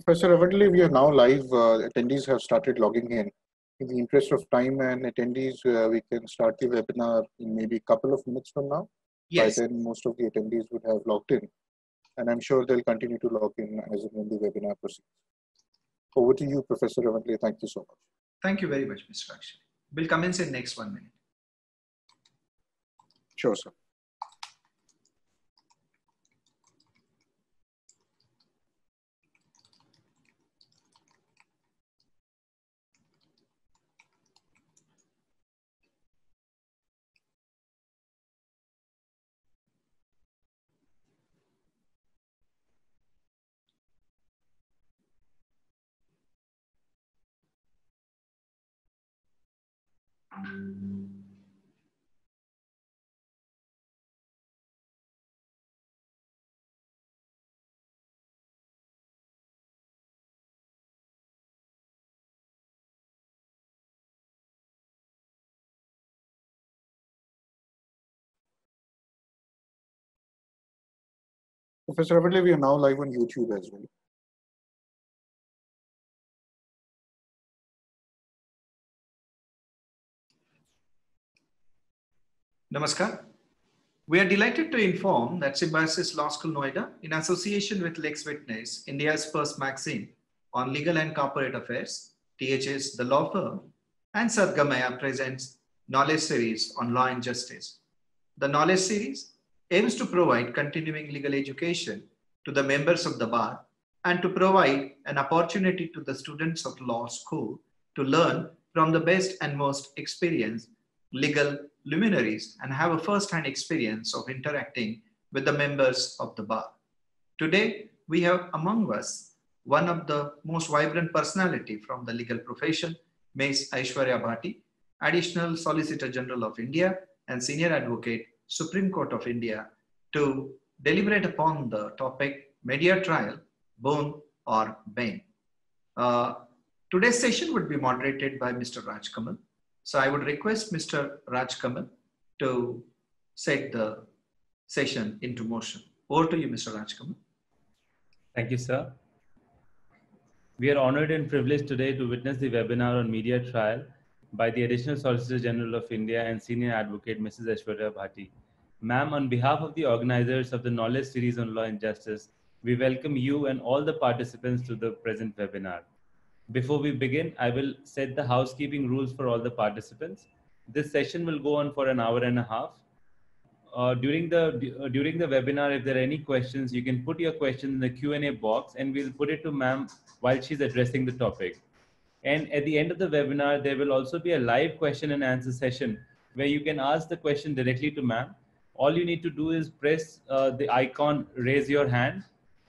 Professor Avadli, we are now live. Attendees have started logging in. In the interest of time and attendees, we can start the webinar in maybe a couple of minutes from now. Yes. By then, most of the attendees would have logged in. And I'm sure they'll continue to log in as and when the webinar proceeds. Over to you, Professor Avadli. Thank you so much. Thank you very much, Mr. Akshay. We'll commence in next 1 minute. Sure, sir. Professor Avadli, we are now live on YouTube as well. Namaskar. We are delighted to inform that Symbiosis Law School Noida, in association with Lex Witness, India's first magazine on legal and corporate affairs, THS The Law Firm, and Sadgamaya presents Knowledge Series on Law and Justice. The Knowledge Series aims to provide continuing legal education to the members of the bar and to provide an opportunity to the students of law school to learn from the best and most experienced legal luminaries and have a first-hand experience of interacting with the members of the bar. Today, we have among us one of the most vibrant personality from the legal profession, Ms. Aishwarya Bhati, Additional Solicitor General of India and Senior Advocate, Supreme Court of India, to deliberate upon the topic media trial, boon or bane. Today's session would be moderated by Mr. Raj Kamal. So I would request Mr. Raj Kamal to set the session into motion. Over to you, Mr. Raj Kamal. Thank you, sir. We are honored and privileged today to witness the webinar on media trial by the Additional Solicitor General of India and Senior Advocate, Mrs. Aishwarya Bhati. Ma'am, on behalf of the organizers of the Knowledge Series on Law and Justice, we welcome you and all the participants to the present webinar. Before we begin, I will set the housekeeping rules for all the participants. This session will go on for an hour and a half. During the webinar, if there are any questions, you can put your question in the Q&A box and we'll put it to ma'am while she's addressing the topic. And at the end of the webinar, there will also be a live question and answer session where you can ask the question directly to ma'am. All you need to do is press the icon, raise your hand,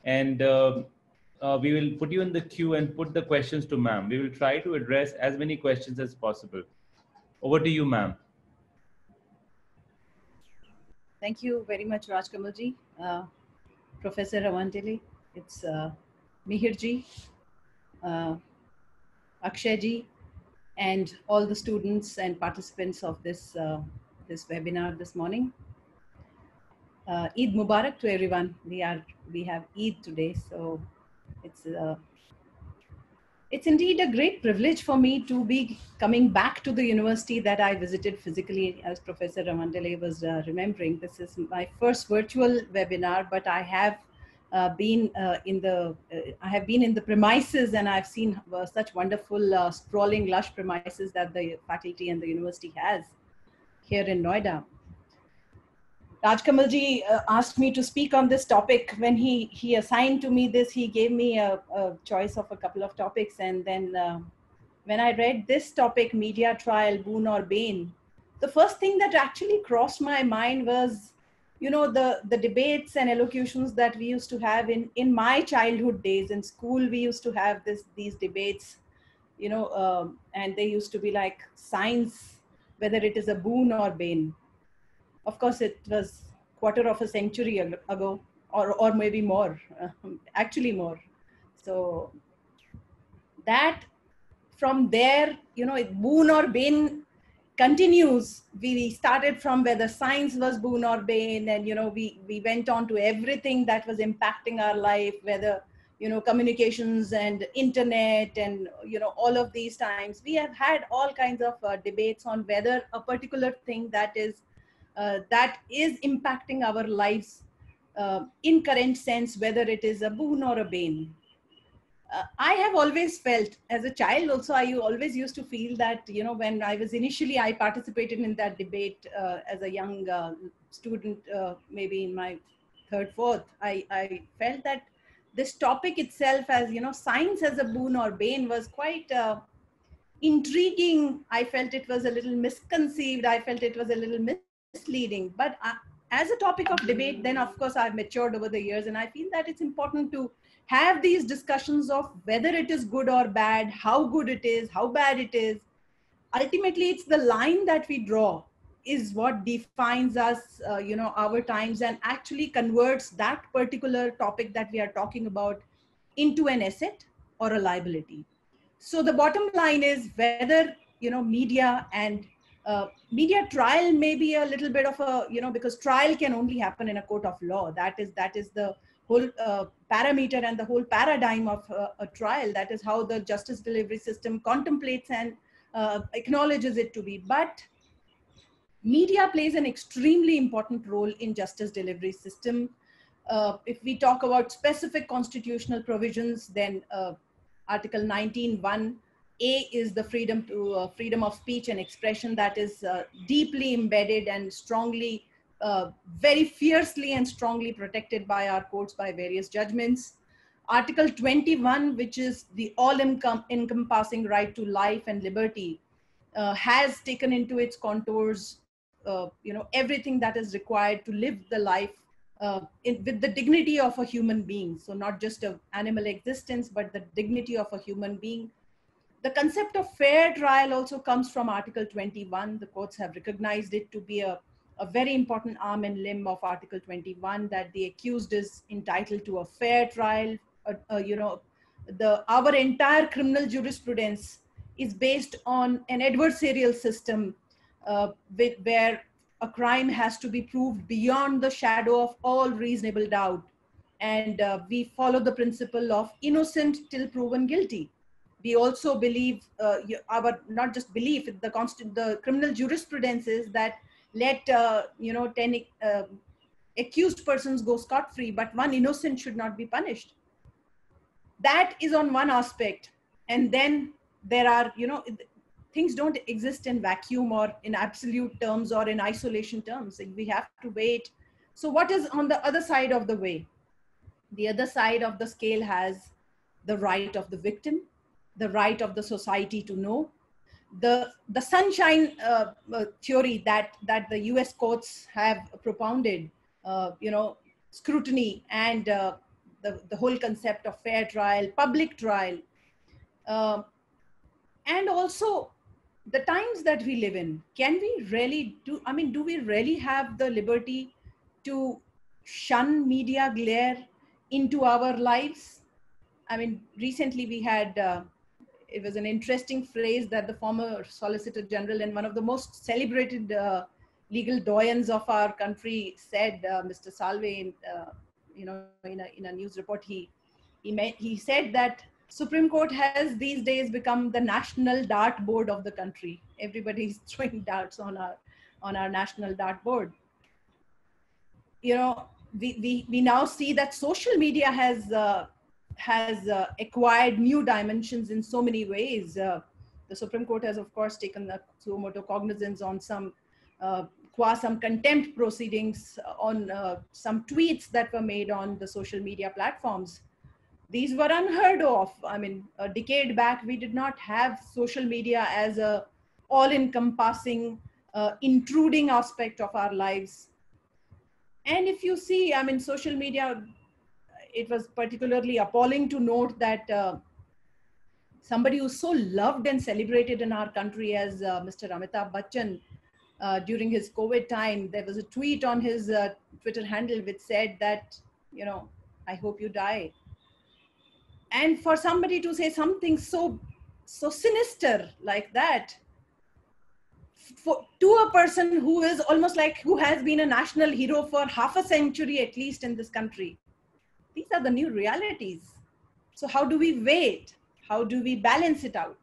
and we will put you in the queue and put the questions to ma'am. We will try to address as many questions as possible. Over to you, ma'am. Thank you very much, Raj Kamalji. Professor Ravandeli, it's Mihirji, Akshayji, and all the students and participants of this, this webinar this morning. Eid Mubarak to everyone. We have Eid today, so it's indeed a great privilege for me to be coming back to the university that I visited physically, as Professor Ravandeli was remembering. This is my first virtual webinar, but I have been in the premises, and I've seen such wonderful sprawling, lush premises that the faculty and the university has here in Noida. Raj Kamalji asked me to speak on this topic. When he assigned to me this, he gave me a choice of a couple of topics. And then when I read this topic, media trial, boon or bane, the first thing that actually crossed my mind was, you know, the debates and elocutions that we used to have in my childhood days. In school, we used to have these debates, you know, and they used to be like science, whether it is a boon or bane. Of course, it was quarter of a century ago, or maybe more, actually more. So that from there, you know, boon or bane continues. We started from whether science was boon or bane, and, you know, we went on to everything that was impacting our life, whether communications and internet and, all of these times, we have had all kinds of debates on whether a particular thing that is impacting our lives in current sense, whether it is a boon or a bane. I have always felt, as a child also, I always used to feel that, when I was initially, I participated in that debate as a young student, maybe in my third, fourth, I felt that this topic itself as, science as a boon or bane was quite intriguing. I felt it was a little misconceived. I felt it was a little misleading. But as a topic of debate, then of course I've matured over the years, and I feel that it's important to have these discussions of whether it is good or bad, how good it is, how bad it is. Ultimately, it's the line that we draw is what defines us, our times, and actually converts that particular topic that we are talking about into an asset or a liability. So the bottom line is whether, media and media trial may be a little bit of a, because trial can only happen in a court of law. That is the whole parameter and the whole paradigm of a trial. That is how the justice delivery system contemplates and acknowledges it to be. But media plays an extremely important role in justice delivery system. If we talk about specific constitutional provisions, then Article 19(1) A is the freedom of speech and expression that is deeply embedded and strongly, very fiercely and strongly protected by our courts by various judgments. Article 21, which is the all-encompassing right to life and liberty, has taken into its contours, everything that is required to live the life with the dignity of a human being. So not just an animal existence, but the dignity of a human being. The concept of fair trial also comes from Article 21. The courts have recognized it to be a very important arm and limb of Article 21, that the accused is entitled to a fair trial. Our entire criminal jurisprudence is based on an adversarial system where a crime has to be proved beyond the shadow of all reasonable doubt. And we follow the principle of innocent till proven guilty. We also believe, not just belief, the criminal jurisprudence is that let 10 accused persons go scot-free, but one innocent should not be punished. That is on one aspect. And then there are, things don't exist in vacuum or in absolute terms or in isolation terms. We have to wait. So what is on the other side of the way? The other side of the scale has the right of the victim, the right of the society to know, the sunshine theory that the US courts have propounded, scrutiny and the whole concept of fair trial, public trial, and also the times that we live in. Can we really do we really have the liberty to shun media glare into our lives? Recently we had, it was an interesting phrase that the former Solicitor General and one of the most celebrated legal doyens of our country said, Mr. Salve, in a news report, he said that Supreme Court has these days become the national dartboard of the country. Everybody's throwing darts on our national dartboard. We now see that social media has acquired new dimensions in so many ways. The Supreme Court has, of course, taken a suo motu cognizance on some contempt proceedings on some tweets that were made on the social media platforms. These were unheard of. A decade back, we did not have social media as a all-encompassing, intruding aspect of our lives. And if you see, social media, it was particularly appalling to note that somebody who's so loved and celebrated in our country as Mr. Amitabh Bachchan, during his COVID time, there was a tweet on his Twitter handle which said that, I hope you die. And for somebody to say something so sinister like that, to a person who is almost like, who has been a national hero for half a century at least in this country, these are the new realities. So how do we weigh it? How do we balance it out?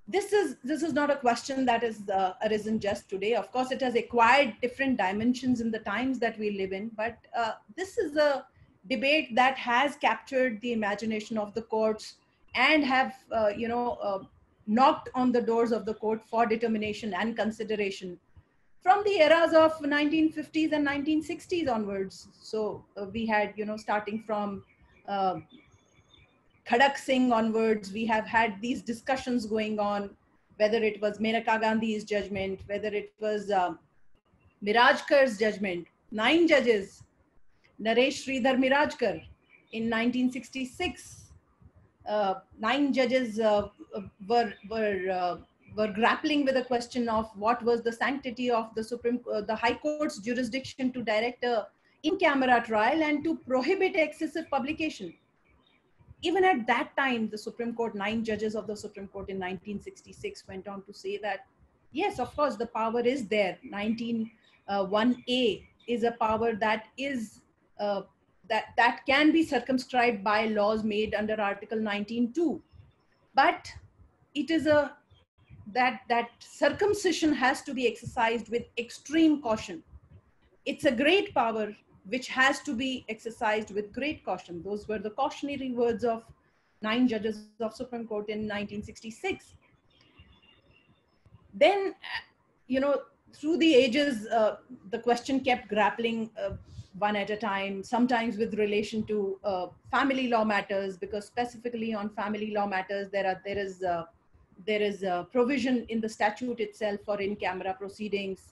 This is not a question that is arisen just today. Of course, it has acquired different dimensions in the times that we live in, but this is a debate that has captured the imagination of the courts and have knocked on the doors of the court for determination and consideration from the eras of 1950s and 1960s onwards. So we had, starting from Khadak Singh onwards, we have had these discussions going on, whether it was Menaka Gandhi's judgment, whether it was Mirajkar's judgment. 9 judges, Naresh Sridhar Mirajkar in 1966. 9 judges were grappling with the question of what was the sanctity of the High Court's jurisdiction to direct a in-camera trial and to prohibit excessive publication. Even at that time, the Supreme Court, 9 judges of the Supreme Court in 1966 went on to say that, yes, of course, the power is there. 19(1)(a) is a power that is that can be circumscribed by laws made under Article 19(2). But it is that circumcision has to be exercised with extreme caution. It's a great power which has to be exercised with great caution. Those were the cautionary words of 9 judges of Supreme Court in 1966. Then, through the ages, the question kept grappling one at a time, sometimes with relation to family law matters, because specifically on family law matters, there is a provision in the statute itself for in-camera proceedings.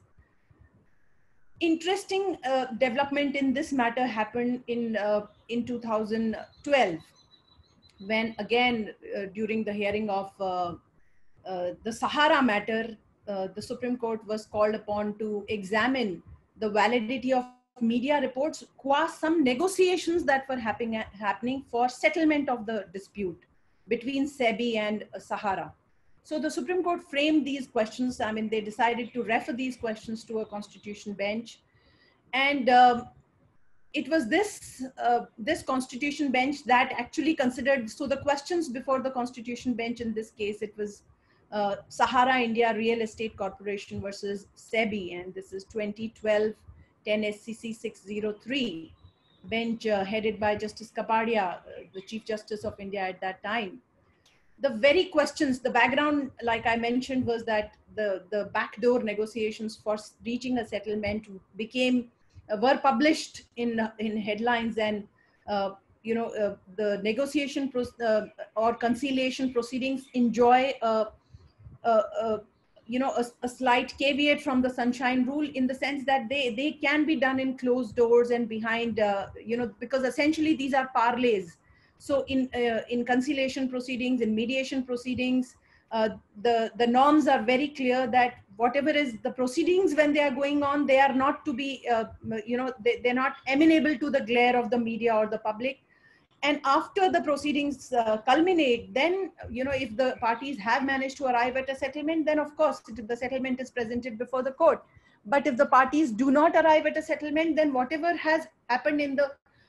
Interesting development in this matter happened in 2012, when again during the hearing of the Sahara matter, the Supreme Court was called upon to examine the validity of media reports qua some negotiations that were happening for settlement of the dispute between SEBI and Sahara. So the Supreme Court framed these questions. I mean, they decided to refer these questions to a constitution bench. And it was this constitution bench that actually considered, so the questions before the constitution bench in this case, it was Sahara India Real Estate Corporation versus SEBI, and this is 2012 10 SCC 603, bench headed by Justice Kapadia, the Chief Justice of India at that time. The very questions, the background, like I mentioned, was that the backdoor negotiations for reaching a settlement were published in headlines, and the negotiation or conciliation proceedings enjoy a slight caveat from the Sunshine Rule, in the sense that they can be done in closed doors and behind, because essentially these are parlays. So in conciliation proceedings, in mediation proceedings, the norms are very clear that whatever is the proceedings when they are going on, they are not to be, they're not amenable to the glare of the media or the public. And after the proceedings culminate, then, if the parties have managed to arrive at a settlement, then of course the settlement is presented before the court. But if the parties do not arrive at a settlement, then whatever has happened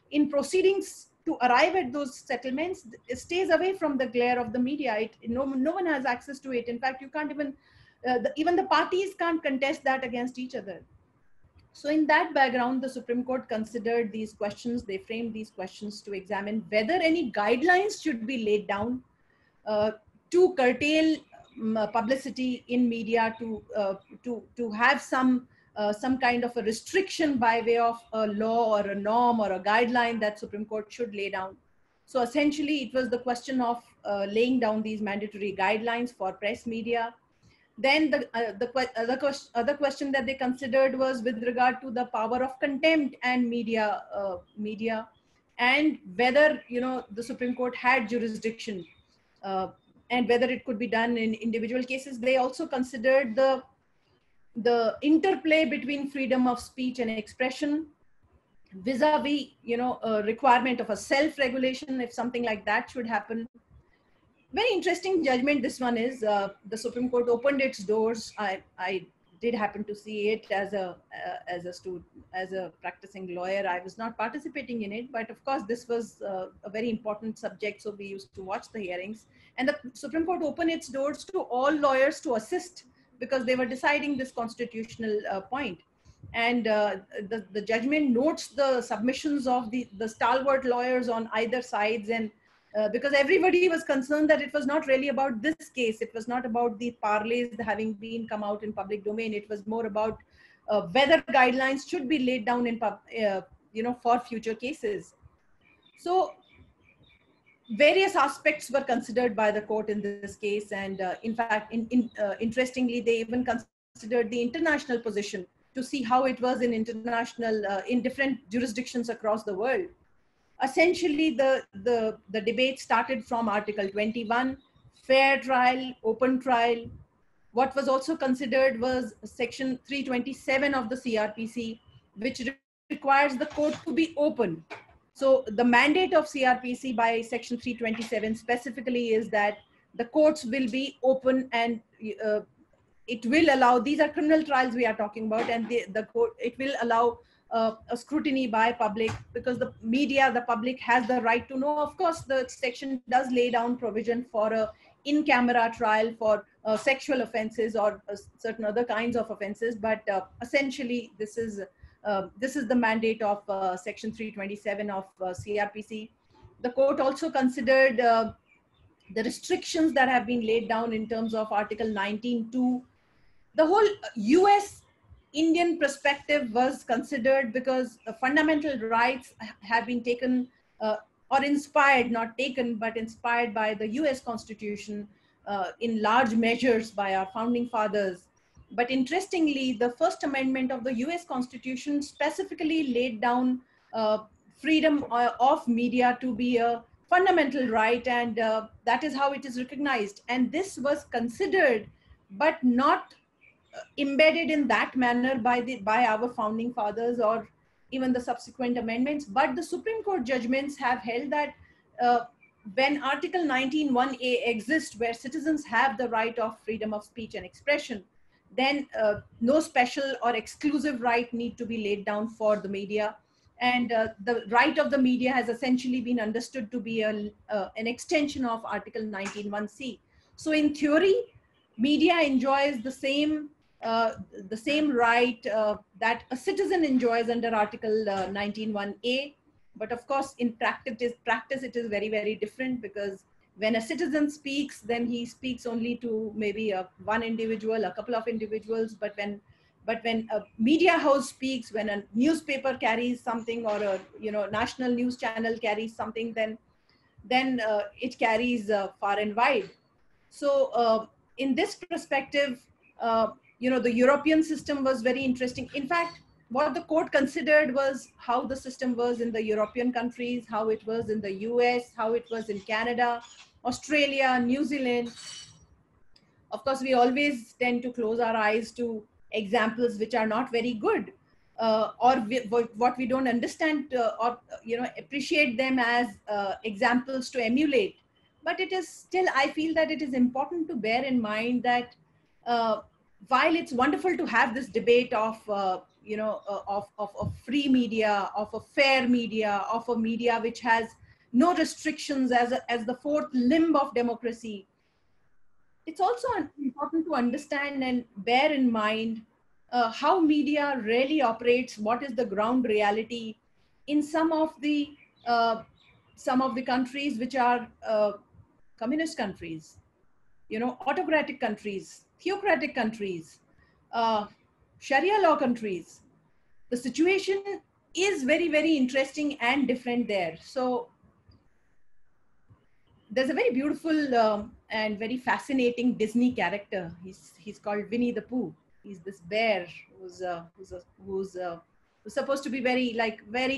in proceedings to arrive at those settlements, it stays away from the glare of the media. No one has access to it. In fact, you can't even the parties can't contest that against each other. So in that background, the Supreme Court considered these questions. They framed these questions to examine whether any guidelines should be laid down to curtail publicity in media, to have some kind of a restriction by way of a law or a norm or a guideline that Supreme Court should lay down. So essentially, it was the question of laying down these mandatory guidelines for press media. Then the other question that they considered was with regard to the power of contempt and media, and whether the Supreme Court had jurisdiction, and whether it could be done in individual cases. They also considered the interplay between freedom of speech and expression vis-a-vis a requirement of a self-regulation, if something like that should happen. Very interesting judgment this one is. The Supreme Court opened its doors. I did happen to see it as a practicing lawyer. I was not participating in it, but of course this was a very important subject, so we used to watch the hearings. And the Supreme Court opened its doors to all lawyers to assist, because they were deciding this constitutional point. And the judgment notes the submissions of the stalwart lawyers on either sides, and because everybody was concerned that it was not really about this case. It was not about the parlays having been come out in public domain. It was more about whether guidelines should be laid down in for future cases. So various aspects were considered by the court in this case, and in fact, interestingly, they even considered the international position to see how it was in international in different jurisdictions across the world. Essentially, the debate started from Article 21, fair trial, open trial. What was also considered was Section 327 of the CRPC, which requires the court to be open. So the mandate of CRPC by Section 327 specifically is that the courts will be open, and it will allow, these are criminal trials we are talking about, and the court, it will allow a scrutiny by public, because the media, the public has the right to know. Of course, the section does lay down provision for a in-camera trial for sexual offenses or certain other kinds of offenses, but essentially this is the mandate of Section 327 of CRPC. The court also considered the restrictions that have been laid down in terms of Article 19(2). The whole US Indian perspective was considered, because fundamental rights have been taken or inspired, not taken, but inspired by the US Constitution in large measures by our founding fathers. But interestingly, the First Amendment of the US Constitution specifically laid down freedom of media to be a fundamental right, and that is how it is recognized. And this was considered, but not embedded in that manner by our founding fathers or even the subsequent amendments. But the Supreme Court judgments have held that when Article 19(1)(a) exists, where citizens have the right of freedom of speech and expression, then no special or exclusive right need to be laid down for the media. And the right of the media has essentially been understood to be an extension of Article 19(1)(c). So in theory, media enjoys the same right that a citizen enjoys under Article 19(1)(a). But of course, in practice, it is very, very different, because when a citizen speaks, then he speaks only to maybe one individual, a couple of individuals. But when a media house speaks, when a newspaper carries something, or a national news channel carries something, then it carries far and wide. So in this perspective, the European system was very interesting. In fact, what the court considered was how the system was in the European countries, how it was in the US, how it was in Canada, Australia, New Zealand. Of course, we always tend to close our eyes to examples which are not very good, or what we don't understand, or appreciate them as examples to emulate. But it is still, I feel that it is important to bear in mind that while it's wonderful to have this debate of free media, of a fair media, of a media which has no restrictions as the fourth limb of democracy, it's also important to understand and bear in mind how media really operates, what is the ground reality in some of the countries which are communist countries, autocratic countries, theocratic countries, Sharia law countries. The situation is very, very interesting and different there. So there's a very beautiful and very fascinating Disney character. He's called Winnie the Pooh. He's this bear who's supposed to be very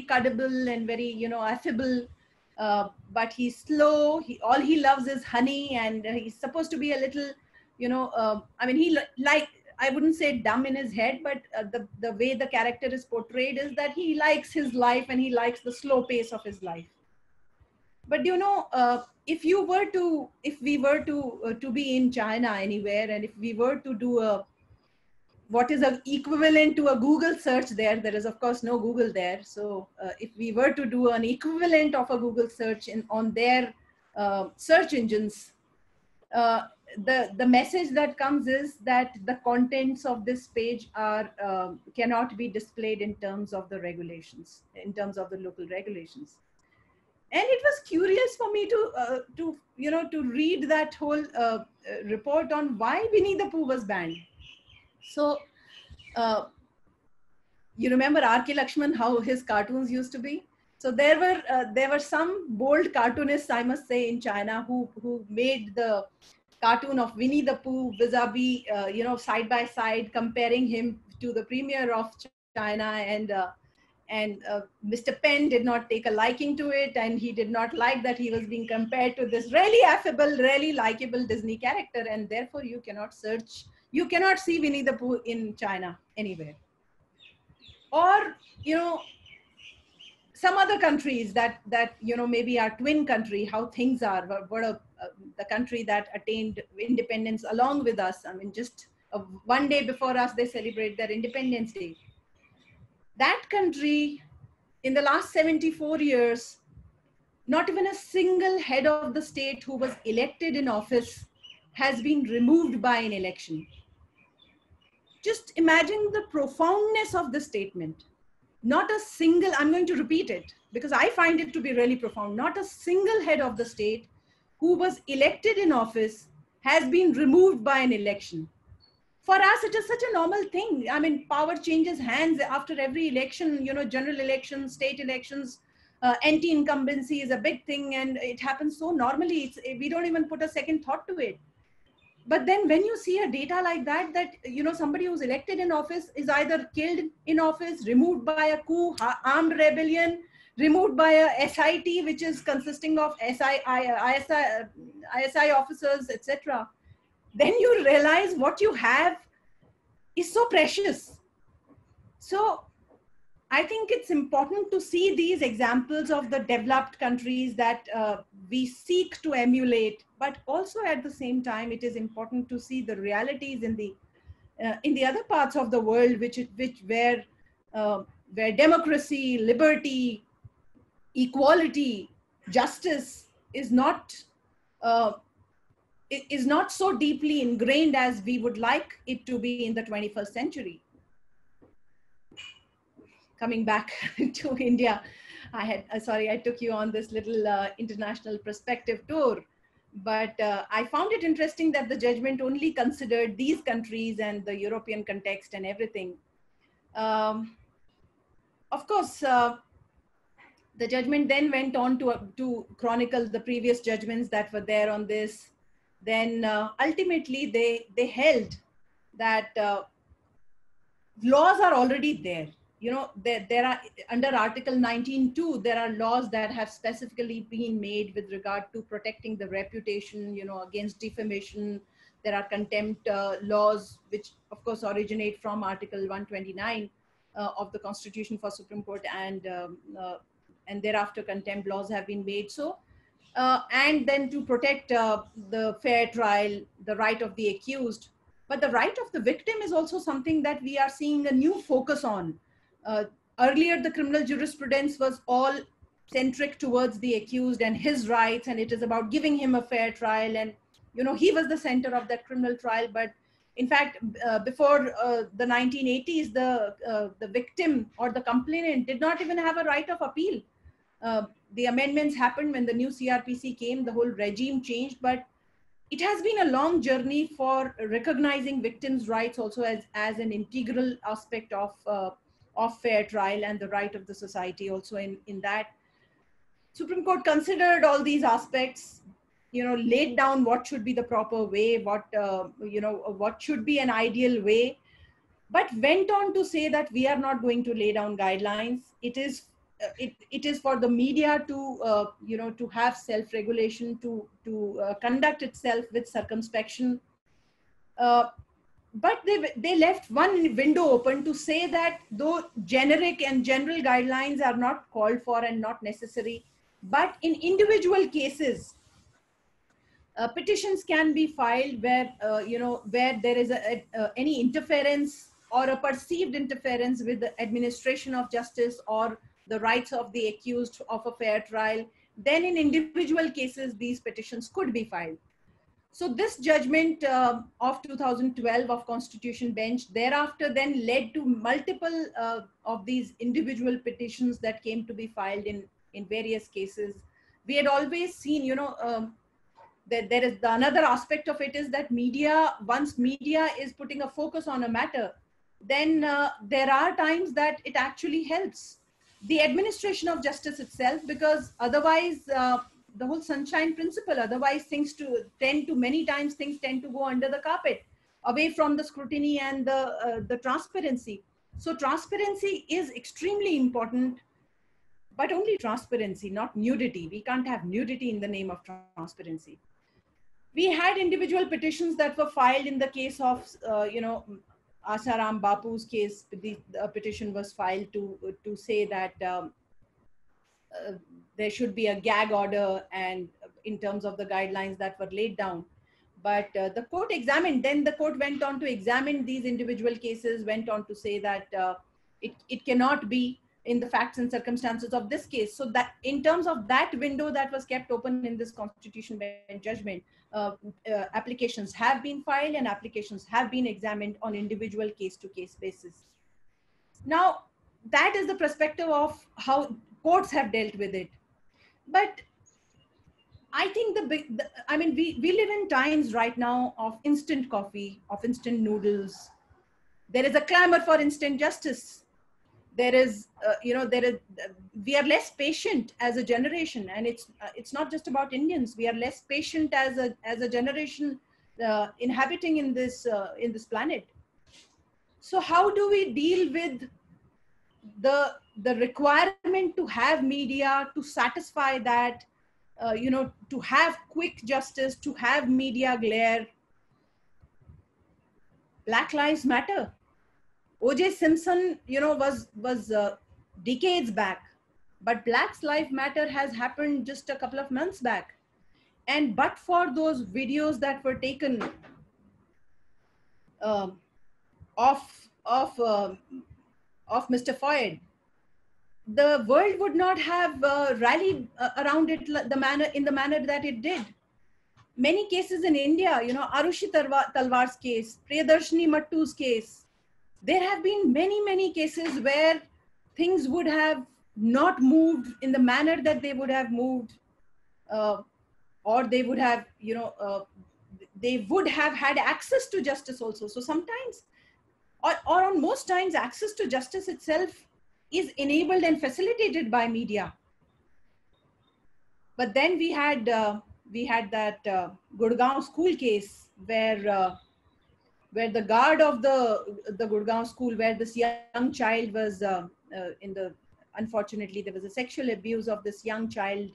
cuddable and very affable, but he's slow. All he loves is honey, and he's supposed to be a little I wouldn't say dumb in his head, but the way the character is portrayed is that he likes his life and he likes the slow pace of his life. But if we were to be in China anywhere, and if we were to do what is an equivalent to a Google search there. There is of course no Google there. So if we were to do an equivalent of a Google search on their search engines, the message that comes is that the contents of this page are cannot be displayed in terms of the regulations, in terms of the local regulations. And it was curious for me to read that whole report on why Winnie the Pooh was banned. So you remember R.K. Lakshman, how his cartoons used to be? So there were some bold cartoonists, I must say, in China who made the cartoon of Winnie the Pooh vis-a-vis, side by side, comparing him to the premier of China, and Mr. Penn did not take a liking to it, and he did not like that he was being compared to this really affable, really likable Disney character, and therefore you cannot see Winnie the Pooh in China anywhere. Or, some other countries that maybe our twin country, how things are, the country that attained independence along with us. I mean, just one day before us, they celebrate their Independence Day. That country, in the last 74 years, not even a single head of the state who was elected in office has been removed by an election. Just imagine the profoundness of this statement. Not a single, I'm going to repeat it because I find it to be really profound. Not a single head of the state who was elected in office has been removed by an election. For us, it is such a normal thing. I mean, power changes hands after every election, general elections, state elections, anti-incumbency is a big thing, and it happens so normally. We don't even put a second thought to it. But then when you see a data like that, somebody who's elected in office is either killed in office, removed by a coup, armed rebellion, removed by a SIT, which is consisting of ISI officers, etc., then you realize what you have is so precious. So I think it's important to see these examples of the developed countries that we seek to emulate, but also at the same time, it is important to see the realities in the other parts of the world, where democracy, liberty, equality, justice is not so deeply ingrained as we would like it to be in the 21st century. Coming back to India, I took you on this little international perspective tour, but I found it interesting that the judgment only considered these countries and the European context and everything. Of course, the judgment then went on to chronicle the previous judgments that were there on this. Then ultimately they held that laws are already there. There are, under Article 19.2, there are laws that have specifically been made with regard to protecting the reputation, against defamation. There are contempt laws, which of course originate from Article 129 of the Constitution for Supreme Court, and thereafter contempt laws have been made. So, and then to protect the fair trial, the right of the accused, but the right of the victim is also something that we are seeing a new focus on. Earlier, the criminal jurisprudence was all centric towards the accused and his rights, and it is about giving him a fair trial, and he was the center of that criminal trial. But in fact, before the 1980s, the victim or the complainant did not even have a right of appeal. The amendments happened when the new CRPC came, the whole regime changed, but it has been a long journey for recognizing victims' rights also as an integral aspect of fair trial and the right of the society also in that. Supreme Court considered all these aspects, laid down what should be the proper way, what should be an ideal way, but went on to say that we are not going to lay down guidelines. It is for the media to to have self-regulation, to conduct itself with circumspection. But they left one window open to say that though generic and general guidelines are not called for and not necessary, but in individual cases, petitions can be filed where where there is any interference or a perceived interference with the administration of justice or the rights of the accused of a fair trial, then in individual cases, these petitions could be filed. So this judgment of 2012 of Constitution Bench thereafter then led to multiple of these individual petitions that came to be filed in various cases. We had always seen, that there is another aspect of it is that media, once media is putting a focus on a matter, then there are times that it actually helps the administration of justice itself, because otherwise the whole sunshine principle, otherwise many times things tend to go under the carpet, away from the scrutiny and the transparency. So transparency is extremely important, but only transparency, not nudity. We can't have nudity in the name of transparency. We had individual petitions that were filed in the case of, Asaram Bapu's case. The petition was filed to say that there should be a gag order and in terms of the guidelines that were laid down. But the court examined, then the court went on to examine these individual cases, went on to say that it cannot be in the facts and circumstances of this case. So that in terms of that window that was kept open in this Constitution Bench judgment, applications have been filed and applications have been examined on individual case-to-case basis. Now, that is the perspective of how courts have dealt with it. But I think we live in times right now of instant coffee, of instant noodles. There is a clamor for instant justice. There is, we are less patient as a generation, and it's not just about Indians. We are less patient as a generation inhabiting in this planet. So how do we deal with the requirement to have media to satisfy that, to have quick justice, to have media glare? Black Lives Matter. O.J. Simpson, was decades back, but Black Lives Matter has happened just a couple of months back. And but for those videos that were taken of Mr. Floyd, the world would not have rallied around it in the manner that it did. Many cases in India, Arushi Talwar's case, Priyadarshini Mattu's case, there have been many cases where things would have not moved in the manner that they would have moved, or they would have, they would have had access to justice also. So sometimes, or on most times, access to justice itself is enabled and facilitated by media. But then we had that Gurgaon school case where the guard of the Gurgaon school, where this young child was unfortunately, there was a sexual abuse of this young child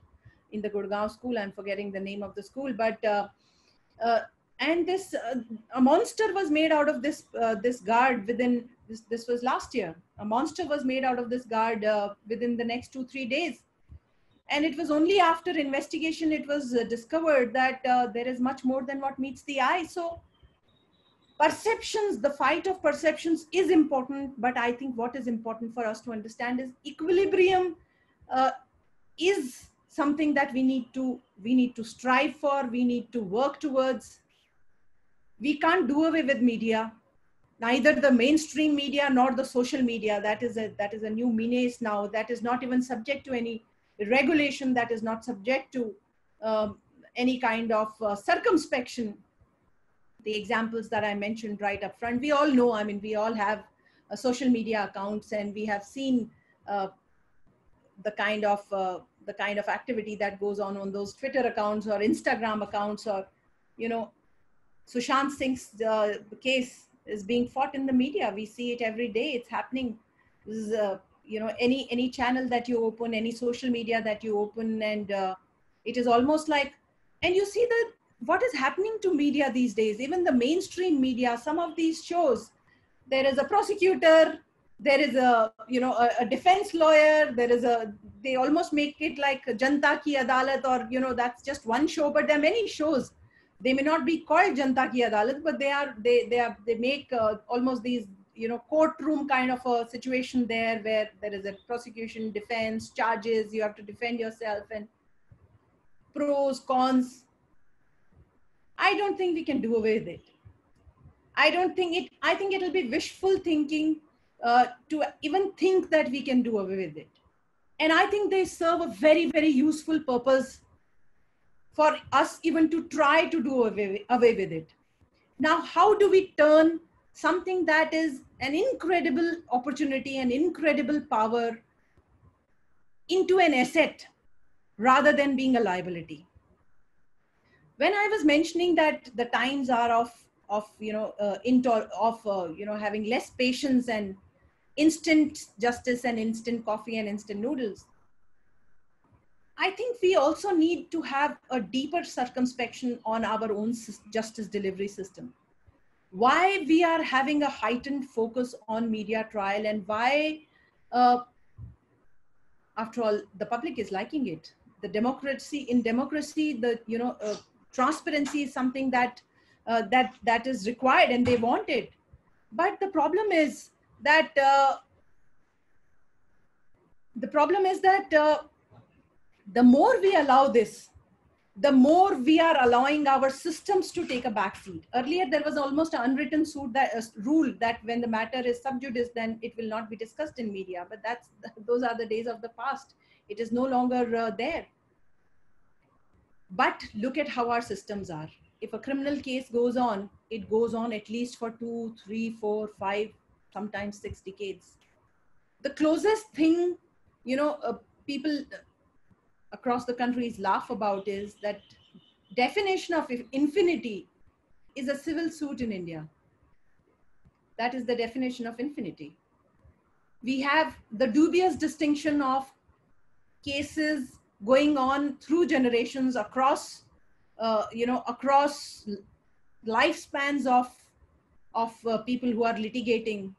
in the Gurgaon school. I'm forgetting the name of the school, but and this a monster was made out of this guard within this was last year. A monster was made out of this guard within the next 2-3 days. And it was only after investigation it was discovered that there is much more than what meets the eye. So perceptions, the fight of perceptions is important, but I think what is important for us to understand is equilibrium is something that we need to strive for, we need to work towards. We can't do away with media, neither the mainstream media nor the social media. That is a new menace now, that is not even subject to any regulation, that is not subject to any kind of circumspection. The examples that I mentioned right up front, we all know, we all have social media accounts, and we have seen the kind of activity that goes on those Twitter accounts or Instagram accounts, or, Sushant Singh's case is being fought in the media. We see it every day. It's happening. This is, any channel that you open, any social media that you open, and it is almost like, and you see what is happening to media these days, even the mainstream media, some of these shows, there is a prosecutor, there is a defense lawyer, they almost make it like Janta Ki Adalat, or, that's just one show, but there are many shows. They may not be called Janta Ki Adalat, but they make almost these, courtroom kind of a situation there, where there is a prosecution, defense, charges, you have to defend yourself, and pros, cons. I don't think we can do away with it. I think it'll be wishful thinking to even think that we can do away with it. And I think they serve a very, very useful purpose for us even to try to do away with it. Now, how do we turn something that is an incredible opportunity and incredible power into an asset rather than being a liability? When I was mentioning that the times are of having less patience and instant justice and instant coffee and instant noodles, I think we also need to have a deeper circumspection on our own justice delivery system. Why we are having a heightened focus on media trial, and why, after all, the public is liking it. In democracy, transparency is something that is required, and they want it. But the problem is that the more we allow this, the more we are allowing our systems to take a backseat. Earlier, there was almost an unwritten rule that when the matter is sub judice, then it will not be discussed in media. But those are the days of the past. It is no longer there. But look at how our systems are. If a criminal case goes on, it goes on at least for 2, 3, 4, 5, sometimes 6 decades. The closest thing, people across the countries laugh about is that definition of infinity is a civil suit in India. That is the definition of infinity. We have the dubious distinction of cases going on through generations across lifespans of people who are litigating.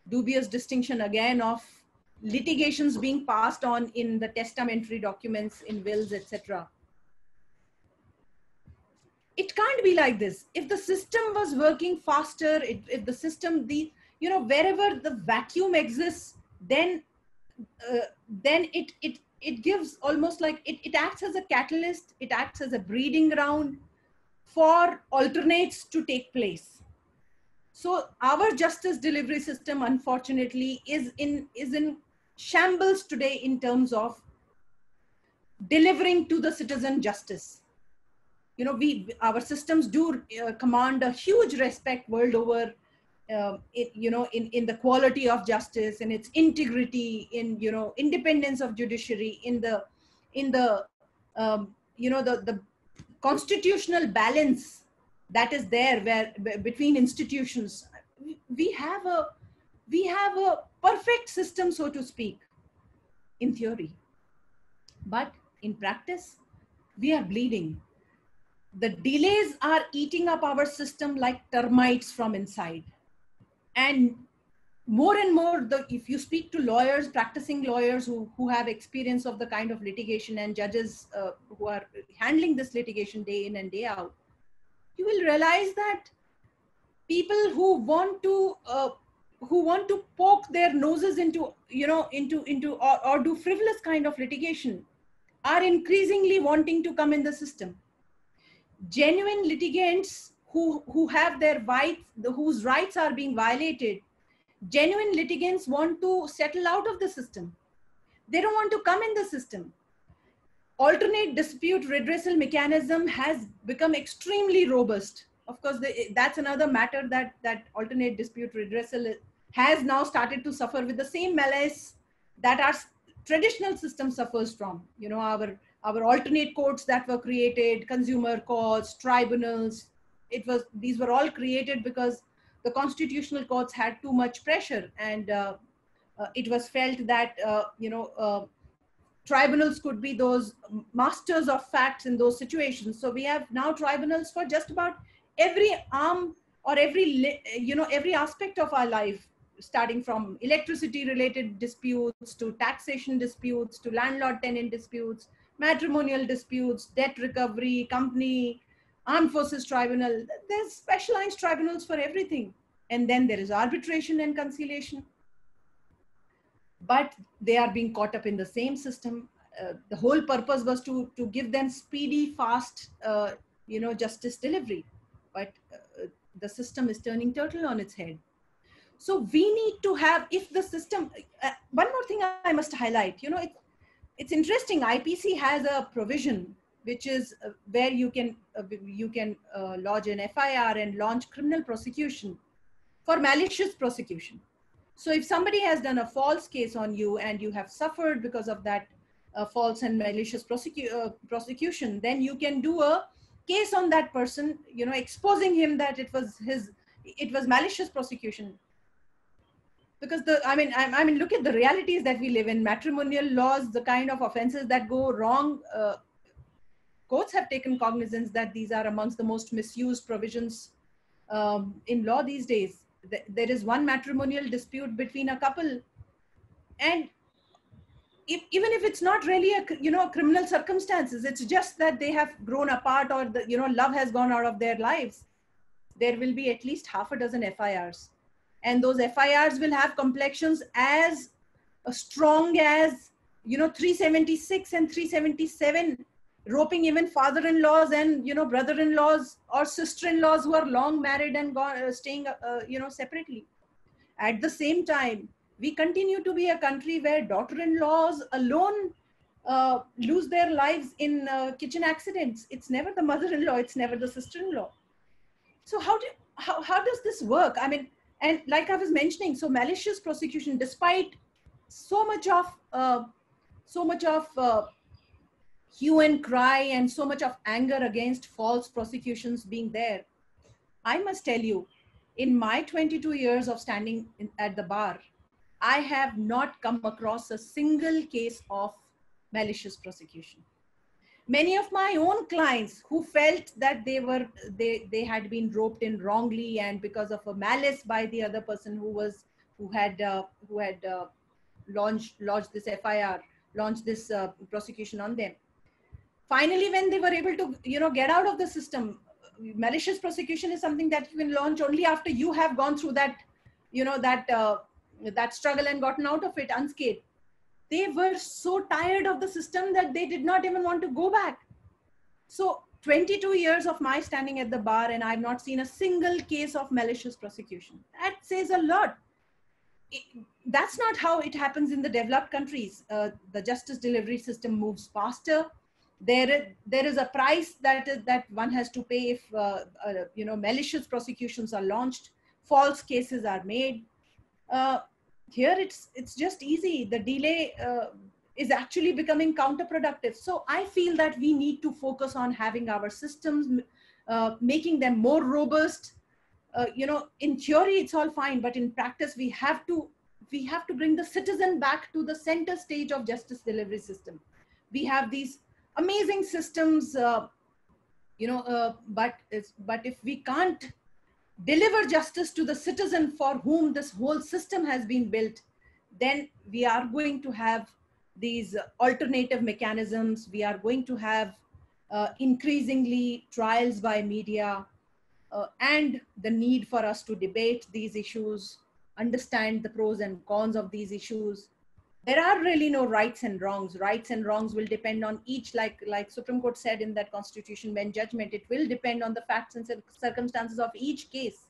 Dubious distinction again of litigations being passed on in the testamentary documents, in wills, etc. It can't be like this. If the system was working faster, if the system, wherever the vacuum exists, then it gives almost like it acts as a catalyst. It acts as a breeding ground for alternates to take place. So our justice delivery system, unfortunately, is in shambles today in terms of delivering to the citizen justice. Our systems do command a huge respect world over, in the quality of justice, in its integrity, in independence of judiciary, in the constitutional balance that is there between institutions. We have a perfect system, so to speak, in theory, but in practice, we are bleeding. The delays are eating up our system like termites from inside. And more, if you speak to lawyers, practicing lawyers who have experience of the kind of litigation, and judges who are handling this litigation day in and day out, you will realize that people who want to poke their noses into or do frivolous kind of litigation are increasingly wanting to come in the system. Genuine litigants who have their rights, whose rights are being violated, genuine litigants want to settle out of the system. They don't want to come in the system. Alternate dispute redressal mechanism has become extremely robust. Of course, that's another matter that alternate dispute redressal has now started to suffer with the same malaise that our traditional system suffers from. Our alternate courts that were created, consumer courts, tribunals, these were all created because the constitutional courts had too much pressure, and it was felt that tribunals could be those masters of facts in those situations. So we have now tribunals for just about every arm or every aspect of our life, starting from electricity related disputes to taxation disputes to landlord tenant disputes, matrimonial disputes, debt recovery, company, armed forces tribunal. There's specialized tribunals for everything. and then there is arbitration and conciliation. But they are being caught up in the same system. The whole purpose was to give them speedy, fast, justice delivery. But the system is turning turtle on its head. So we need to have, if the system, one more thing I must highlight, it's interesting. IPC has a provision which is where you can lodge an FIR and launch criminal prosecution for malicious prosecution. So if somebody has done a false case on you and you have suffered because of that false and malicious prosecution, then you can do a case on that person, exposing him that it was malicious prosecution. Because look at the realities that we live in. Matrimonial laws, the kind of offenses that go wrong, courts have taken cognizance that these are amongst the most misused provisions in law these days. There is one matrimonial dispute between a couple, and even if it's not really a criminal circumstances, it's just that they have grown apart, or love has gone out of their lives, there will be at least half a dozen FIRs. And those FIRs will have complexions as strong as 376 and 377, roping even father-in-laws and brother-in-laws or sister-in-laws who are long married and staying separately. At the same time, we continue to be a country where daughter-in-laws alone lose their lives in kitchen accidents. It's never the mother-in-law, it's never the sister-in-law. So how does this work? And like I was mentioning, so malicious prosecution, despite so much of hue and cry and so much of anger against false prosecutions being there, I must tell you, in my 22 years of standing at the bar, I have not come across a single case of malicious prosecution. Many of my own clients who felt that they had been roped in wrongly, and because of a malice by the other person who had lodged this FIR, launched this prosecution on them. Finally, when they were able to get out of the system, malicious prosecution is something that you can launch only after you have gone through that that struggle and gotten out of it unscathed. They were so tired of the system that they did not even want to go back. So 22 years of my standing at the bar, and I've not seen a single case of malicious prosecution. That says a lot. That's not how it happens in the developed countries. The justice delivery system moves faster. There is a price that one has to pay if malicious prosecutions are launched, false cases are made. Here it's just easy. The delay is actually becoming counterproductive. So I feel that we need to focus on having our systems, making them more robust. In theory it's all fine, but in practice we have to bring the citizen back to the center stage of justice delivery system. We have these amazing systems, but if we can't deliver justice to the citizen for whom this whole system has been built, then we are going to have these alternative mechanisms. We are going to have increasingly trials by media, and the need for us to debate these issues, understand the pros and cons of these issues. There are really no rights and wrongs. Rights and wrongs will depend on each, like Supreme Court said in that Constitution bench judgment, it will depend on the facts and circumstances of each case.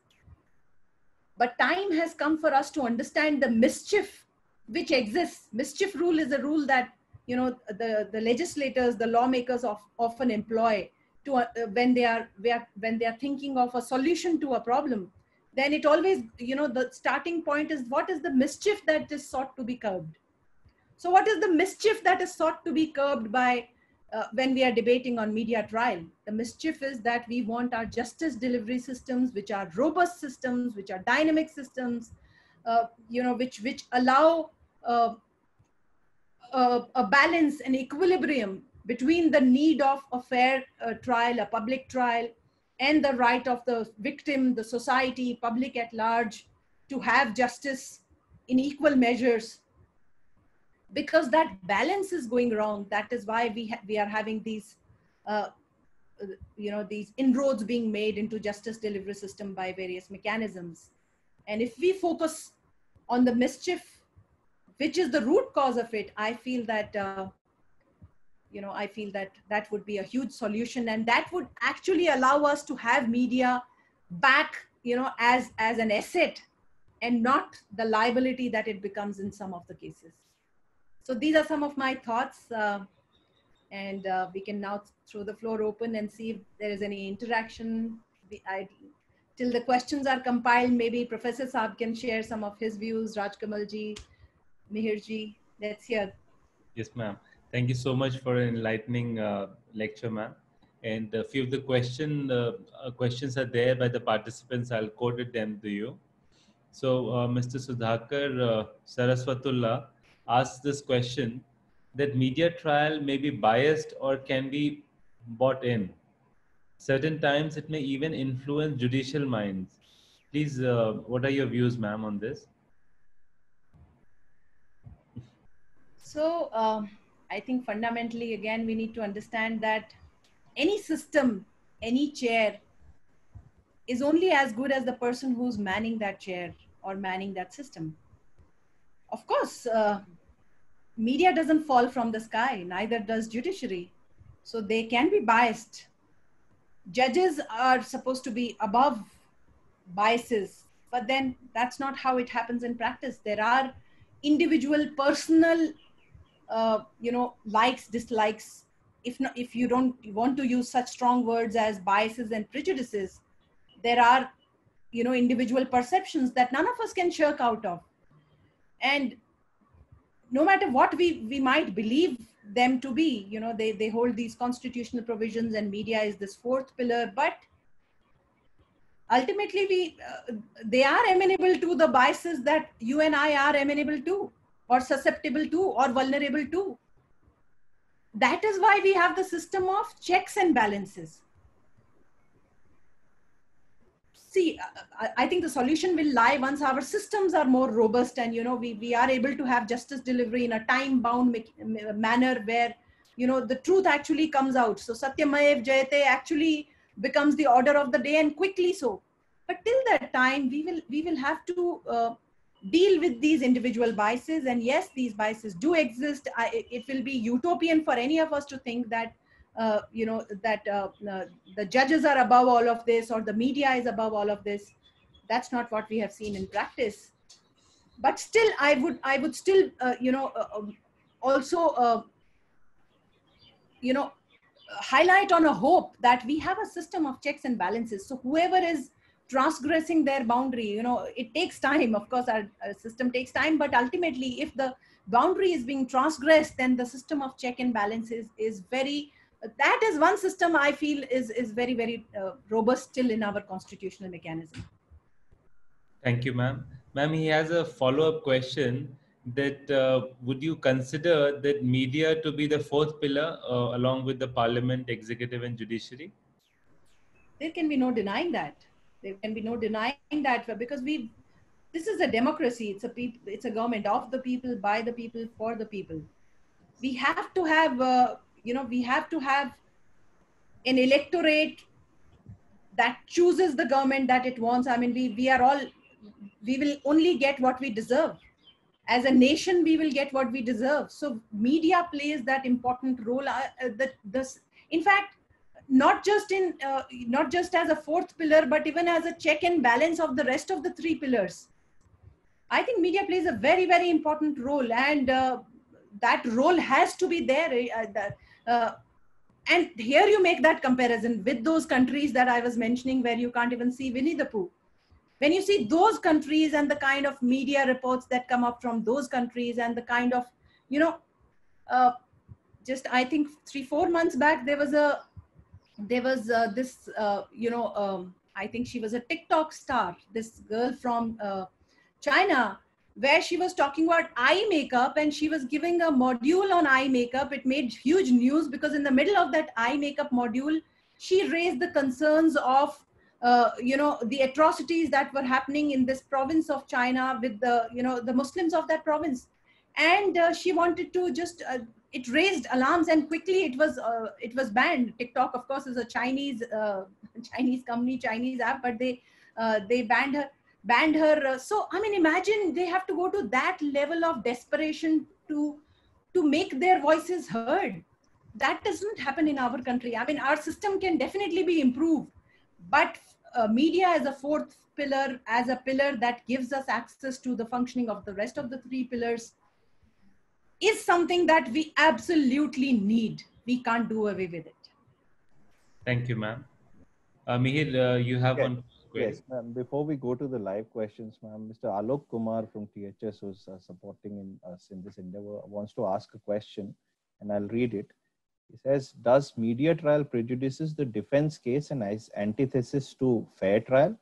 But time has come for us to understand the mischief which exists. Mischief rule is a rule that the legislators, the lawmakers often employ to when they are thinking of a solution to a problem. Then it always, the starting point is, what is the mischief that is sought to be curbed? So what is the mischief that is sought to be curbed by when we are debating on media trial? The mischief is that we want our justice delivery systems, which are robust systems, which are dynamic systems, which allow a balance, an equilibrium between the need of a fair trial, a public trial, and the right of the victim, the society, public at large, to have justice in equal measures. Because that balance is going wrong. That is why we are having these, these inroads being made into justice delivery system by various mechanisms. And if we focus on the mischief, which is the root cause of it, I feel that, I feel that that would be a huge solution, and that would actually allow us to have media back, as an asset and not the liability that it becomes in some of the cases. So these are some of my thoughts, and we can now throw the floor open and see if there is any interaction. Till the questions are compiled, maybe Professor Saab can share some of his views, Rajkamalji, Mihirji, let's hear. Yes, ma'am. Thank you so much for an enlightening lecture, ma'am. And a few of the questions are there by the participants. I'll quote them to you. So Mr. Sudhakar Saraswatullah asks this question, that media trial may be biased or can be bought in. Certain times it may even influence judicial minds. Please, what are your views, ma'am, on this? So I think fundamentally, again, we need to understand that any system, any chair is only as good as the person who's manning that chair or manning that system. Of course, media doesn't fall from the sky, neither does judiciary. So they can be biased. Judges are supposed to be above biases, but then that's not how it happens in practice. There are individual personal, likes, dislikes. If you don't want to use such strong words as biases and prejudices, there are, individual perceptions that none of us can shirk out of. And no matter what we might believe them to be, they hold these constitutional provisions and media is this fourth pillar, but ultimately they are amenable to the biases that you and I are amenable to, or susceptible to, or vulnerable to. That is why we have the system of checks and balances. See, I think the solution will lie once our systems are more robust and, we are able to have justice delivery in a time-bound manner where, the truth actually comes out. So Satyamaev Jayate actually becomes the order of the day, and quickly so. But till that time, we will have to deal with these individual biases. And yes, these biases do exist. It will be utopian for any of us to think that the judges are above all of this, or the media is above all of this. That's not what we have seen in practice. But still, I would still, also, highlight on a hope that we have a system of checks and balances. So whoever is transgressing their boundary, it takes time. Of course, our system takes time, but ultimately, if the boundary is being transgressed, then the system of check and balances is very. That is one system I feel is very, very robust still in our constitutional mechanism. Thank you, ma'am. Ma'am, he has a follow-up question that would you consider that media to be the fourth pillar along with the parliament, executive and judiciary? There can be no denying that. There can be no denying that, because this is a democracy. It's a government of the people, by the people, for the people. We have to have we have to have an electorate that chooses the government that it wants. I mean, we will only get what we deserve. As a nation, we will get what we deserve. So media plays that important role. In fact, not just as a fourth pillar, but even as a check and balance of the rest of the three pillars. I think media plays a very, very important role, and that role has to be there. And here you make that comparison with those countries that I was mentioning, where you can't even see Winnie the Pooh. When you see those countries and the kind of media reports that come up from those countries, and the kind of, just I think 3-4 months back, there was this, I think she was a TikTok star, this girl from China, where she was talking about eye makeup, and she was giving a module on eye makeup. It made huge news because in the middle of that eye makeup module, she raised the concerns of, the atrocities that were happening in this province of China with the Muslims of that province. And she wanted to just, it raised alarms, and quickly it was banned. TikTok, of course, is a Chinese company, Chinese app, but they banned her. banned her. So I mean, imagine they have to go to that level of desperation to make their voices heard. That doesn't happen in our country. I mean, our system can definitely be improved, but media as a fourth pillar, as a pillar that gives us access to the functioning of the rest of the three pillars, is something that we absolutely need. We can't do away with it. Thank you, ma'am. Mihir, you have Yes. one query. Yes, ma'am. Before we go to the live questions, ma'am, Mr. Alok Kumar from THS, who's supporting us in this endeavor, wants to ask a question, and I'll read it. He says, does media trial prejudices the defense case and is antithesis to fair trial?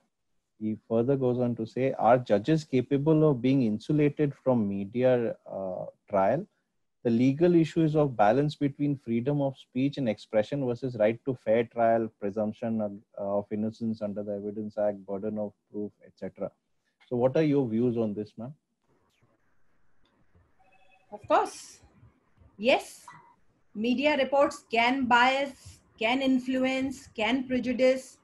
He further goes on to say, are judges capable of being insulated from media trial? The legal issues of balance between freedom of speech and expression versus right to fair trial, presumption of innocence under the Evidence Act, burden of proof, etc. So what are your views on this, ma'am? Of course, yes, media reports can bias, can influence, can prejudice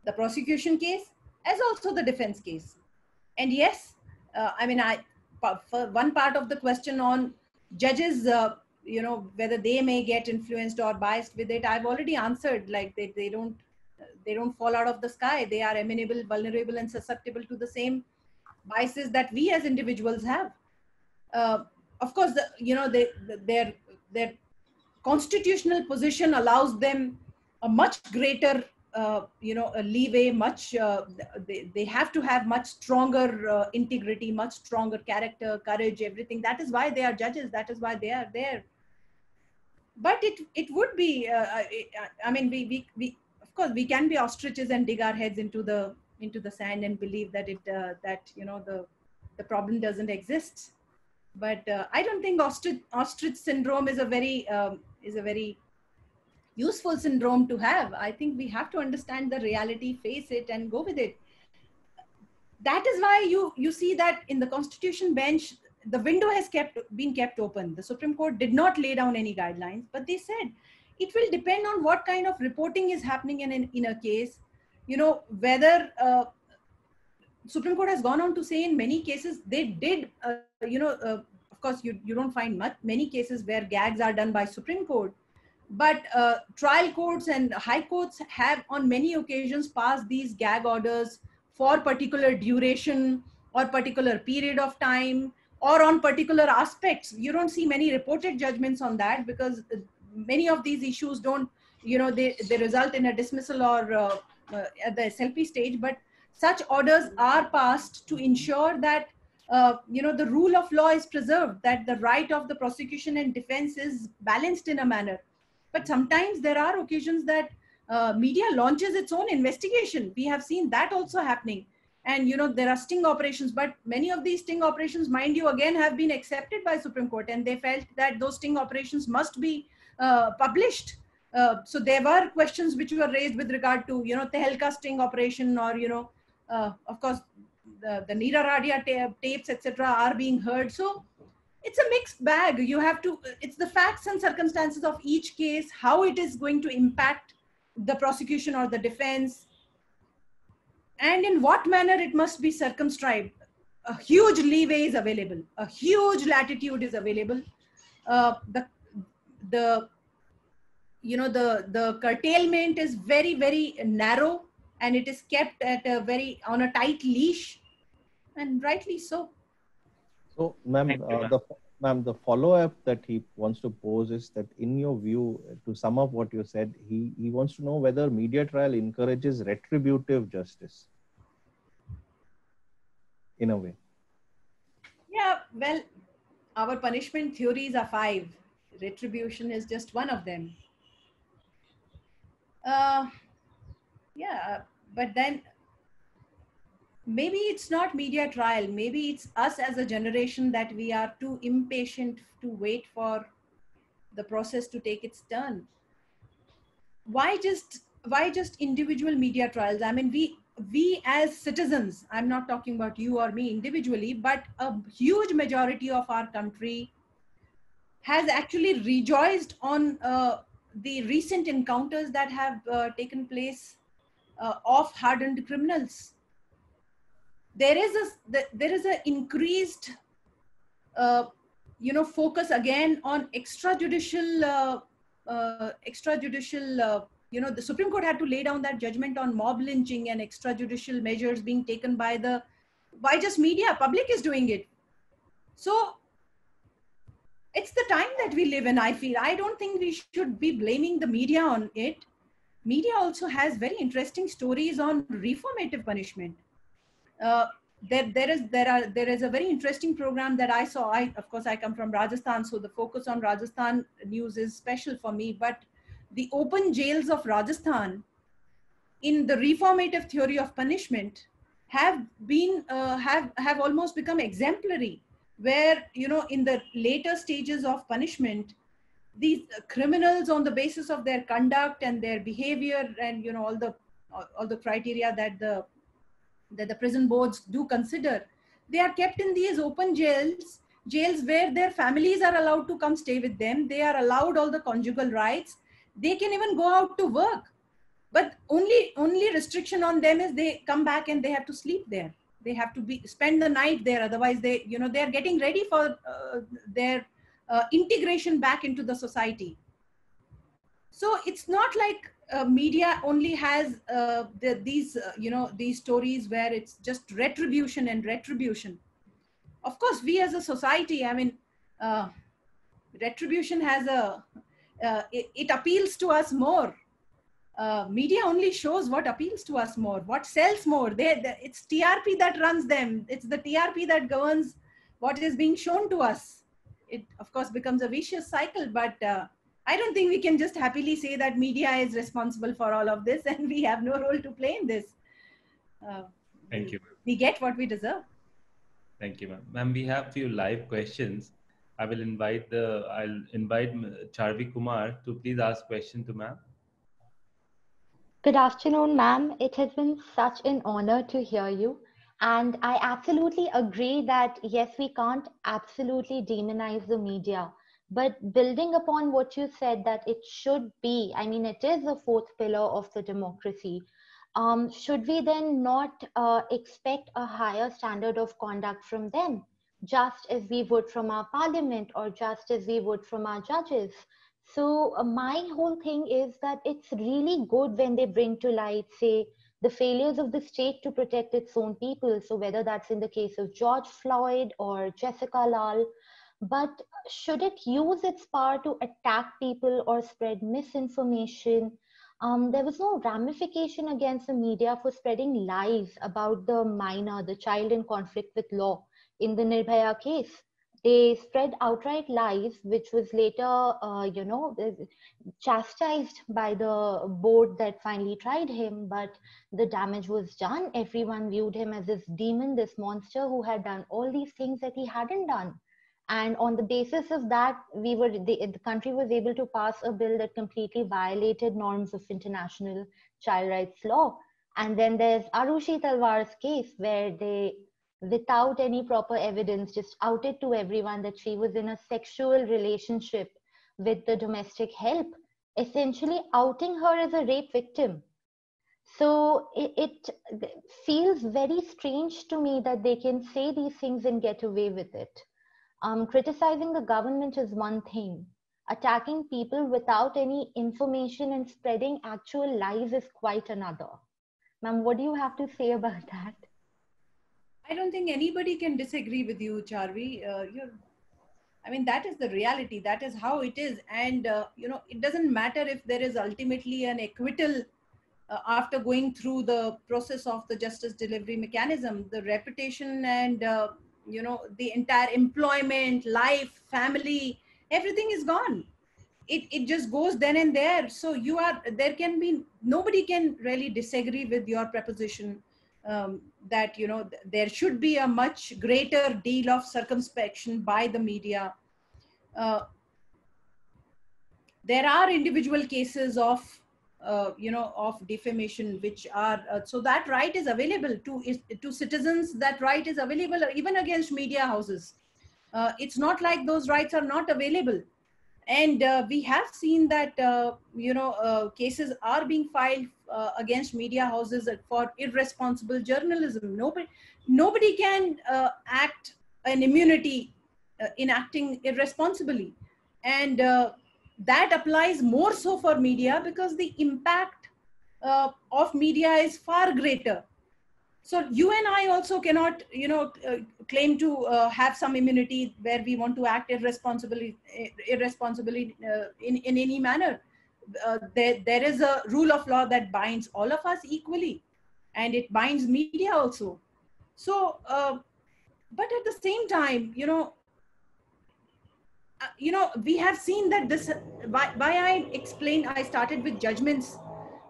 the prosecution case as also the defense case. And yes, I mean, for one part of the question on judges, whether they may get influenced or biased with it, I've already answered. Like they don't fall out of the sky. They are amenable, vulnerable, and susceptible to the same biases that we as individuals have. Of course, their constitutional position allows them a much greater a leeway, they have to have much stronger integrity, much stronger character, courage, everything. That is why they are judges. That is why they are there. But it would be, I mean, we of course we can be ostriches and dig our heads into the sand and believe that the problem doesn't exist. But I don't think ostrich syndrome is a very useful syndrome to have. I think we have to understand the reality, face it, and go with it. That is why you see that in the Constitution bench, the window has been kept open. The Supreme Court did not lay down any guidelines, but they said it will depend on what kind of reporting is happening in a case. Whether Supreme Court has gone on to say in many cases they did, of course you don't find many cases where gags are done by Supreme Court. But trial courts and high courts have on many occasions passed these gag orders for particular duration or particular period of time or on particular aspects. You don't see many reported judgments on that because many of these issues don't, they result in a dismissal or at the SLP stage. But such orders are passed to ensure that the rule of law is preserved, that the right of the prosecution and defense is balanced in a manner. But sometimes there are occasions that media launches its own investigation. We have seen that also happening. And, there are sting operations, but many of these sting operations, mind you, again, have been accepted by Supreme Court, and they felt that those sting operations must be published. So there were questions which were raised with regard to, Tehelka sting operation or, of course, the Neera Radia tapes, etc. are being heard. So it's a mixed bag. It's the facts and circumstances of each case, how it is going to impact the prosecution or the defense, and in what manner it must be circumscribed. A huge leeway is available. A huge latitude is available. The curtailment is very, very narrow, and it is kept at on a tight leash, and rightly so. So, ma'am, the follow-up that he wants to pose is that, in your view, to sum up what you said, he wants to know whether media trial encourages retributive justice, in a way. Yeah, well, our punishment theories are 5. Retribution is just one of them. Yeah, but then maybe it's not media trial. Maybe it's us as a generation that we are too impatient to wait for the process to take its turn. Why just individual media trials? I mean, we as citizens, I'm not talking about you or me individually, but a huge majority of our country has actually rejoiced on the recent encounters that have taken place of hardened criminals. there is a increased focus again on extrajudicial the Supreme Court had to lay down that judgment on mob lynching and extrajudicial measures being taken by just media. Public is doing it. So it's the time that we live in, I feel. I don't think we should be blaming the media on it. Media also has very interesting stories on reformative punishment. There is a very interesting program that I saw. Of course, I come from Rajasthan, so the focus on Rajasthan news is special for me. But the open jails of Rajasthan, in the reformative theory of punishment, have almost become exemplary. Where in the later stages of punishment, these criminals, on the basis of their conduct and their behavior, and all the criteria that the prison boards do consider, they are kept in these open jails where their families are allowed to come stay with them. They are allowed all the conjugal rights. They can even go out to work, but only restriction on them is they come back and they have to sleep there. They have to spend the night there. Otherwise, they are getting ready for their integration back into the society. So it's not like media only has these stories where it's just retribution and retribution. Of course, we as a society, I mean, retribution has it appeals to us more. Media only shows what appeals to us more, what sells more. It's TRP that runs them. It's the TRP that governs what is being shown to us. It, of course, becomes a vicious cycle, but I don't think we can just happily say that media is responsible for all of this and we have no role to play in this. Thank you. We get what we deserve. Thank you, ma'am. Ma'am, we have few live questions. I'll invite Charvi Kumar to please ask question to ma'am. Good afternoon, ma'am. It has been such an honor to hear you. And I absolutely agree that, yes, we can't absolutely demonize the media. But building upon what you said, that it should be, I mean, it is the fourth pillar of the democracy. Should we then not expect a higher standard of conduct from them, just as we would from our parliament or just as we would from our judges? So my whole thing is that it's really good when they bring to light, say, the failures of the state to protect its own people. So whether that's in the case of George Floyd or Jessica Lal, but should it use its power to attack people or spread misinformation? There was no ramification against the media for spreading lies about the minor, the child in conflict with law in the Nirbhaya case. They spread outright lies, which was later, chastised by the board that finally tried him, but the damage was done. Everyone viewed him as this demon, this monster who had done all these things that he hadn't done. And on the basis of that, the country was able to pass a bill that completely violated norms of international child rights law. And then there's Arushi Talwar's case, where they, without any proper evidence, just outed to everyone that she was in a sexual relationship with the domestic help, essentially outing her as a rape victim. So it feels very strange to me that they can say these things and get away with it. Criticizing the government is one thing. Attacking people without any information and spreading actual lies is quite another. Ma'am, what do you have to say about that? I don't think anybody can disagree with you, Charvi. I mean, that is the reality. That is how it is. And, it doesn't matter if there is ultimately an acquittal after going through the process of the justice delivery mechanism. The reputation and, the entire employment, life, family, everything is gone. It just goes then and there. So nobody can really disagree with your proposition that, there should be a much greater deal of circumspection by the media. There are individual cases of defamation, which are, so that right is available to citizens. That right is available even against media houses. It's not like those rights are not available. And we have seen that, cases are being filed against media houses for irresponsible journalism. Nobody can act an immunity in acting irresponsibly. And that applies more so for media, because the impact of media is far greater. So you and I also cannot, claim to have some immunity where we want to act irresponsibly in any manner. There is a rule of law that binds all of us equally, and it binds media also. So, but at the same time, we have seen that this, why I started with judgments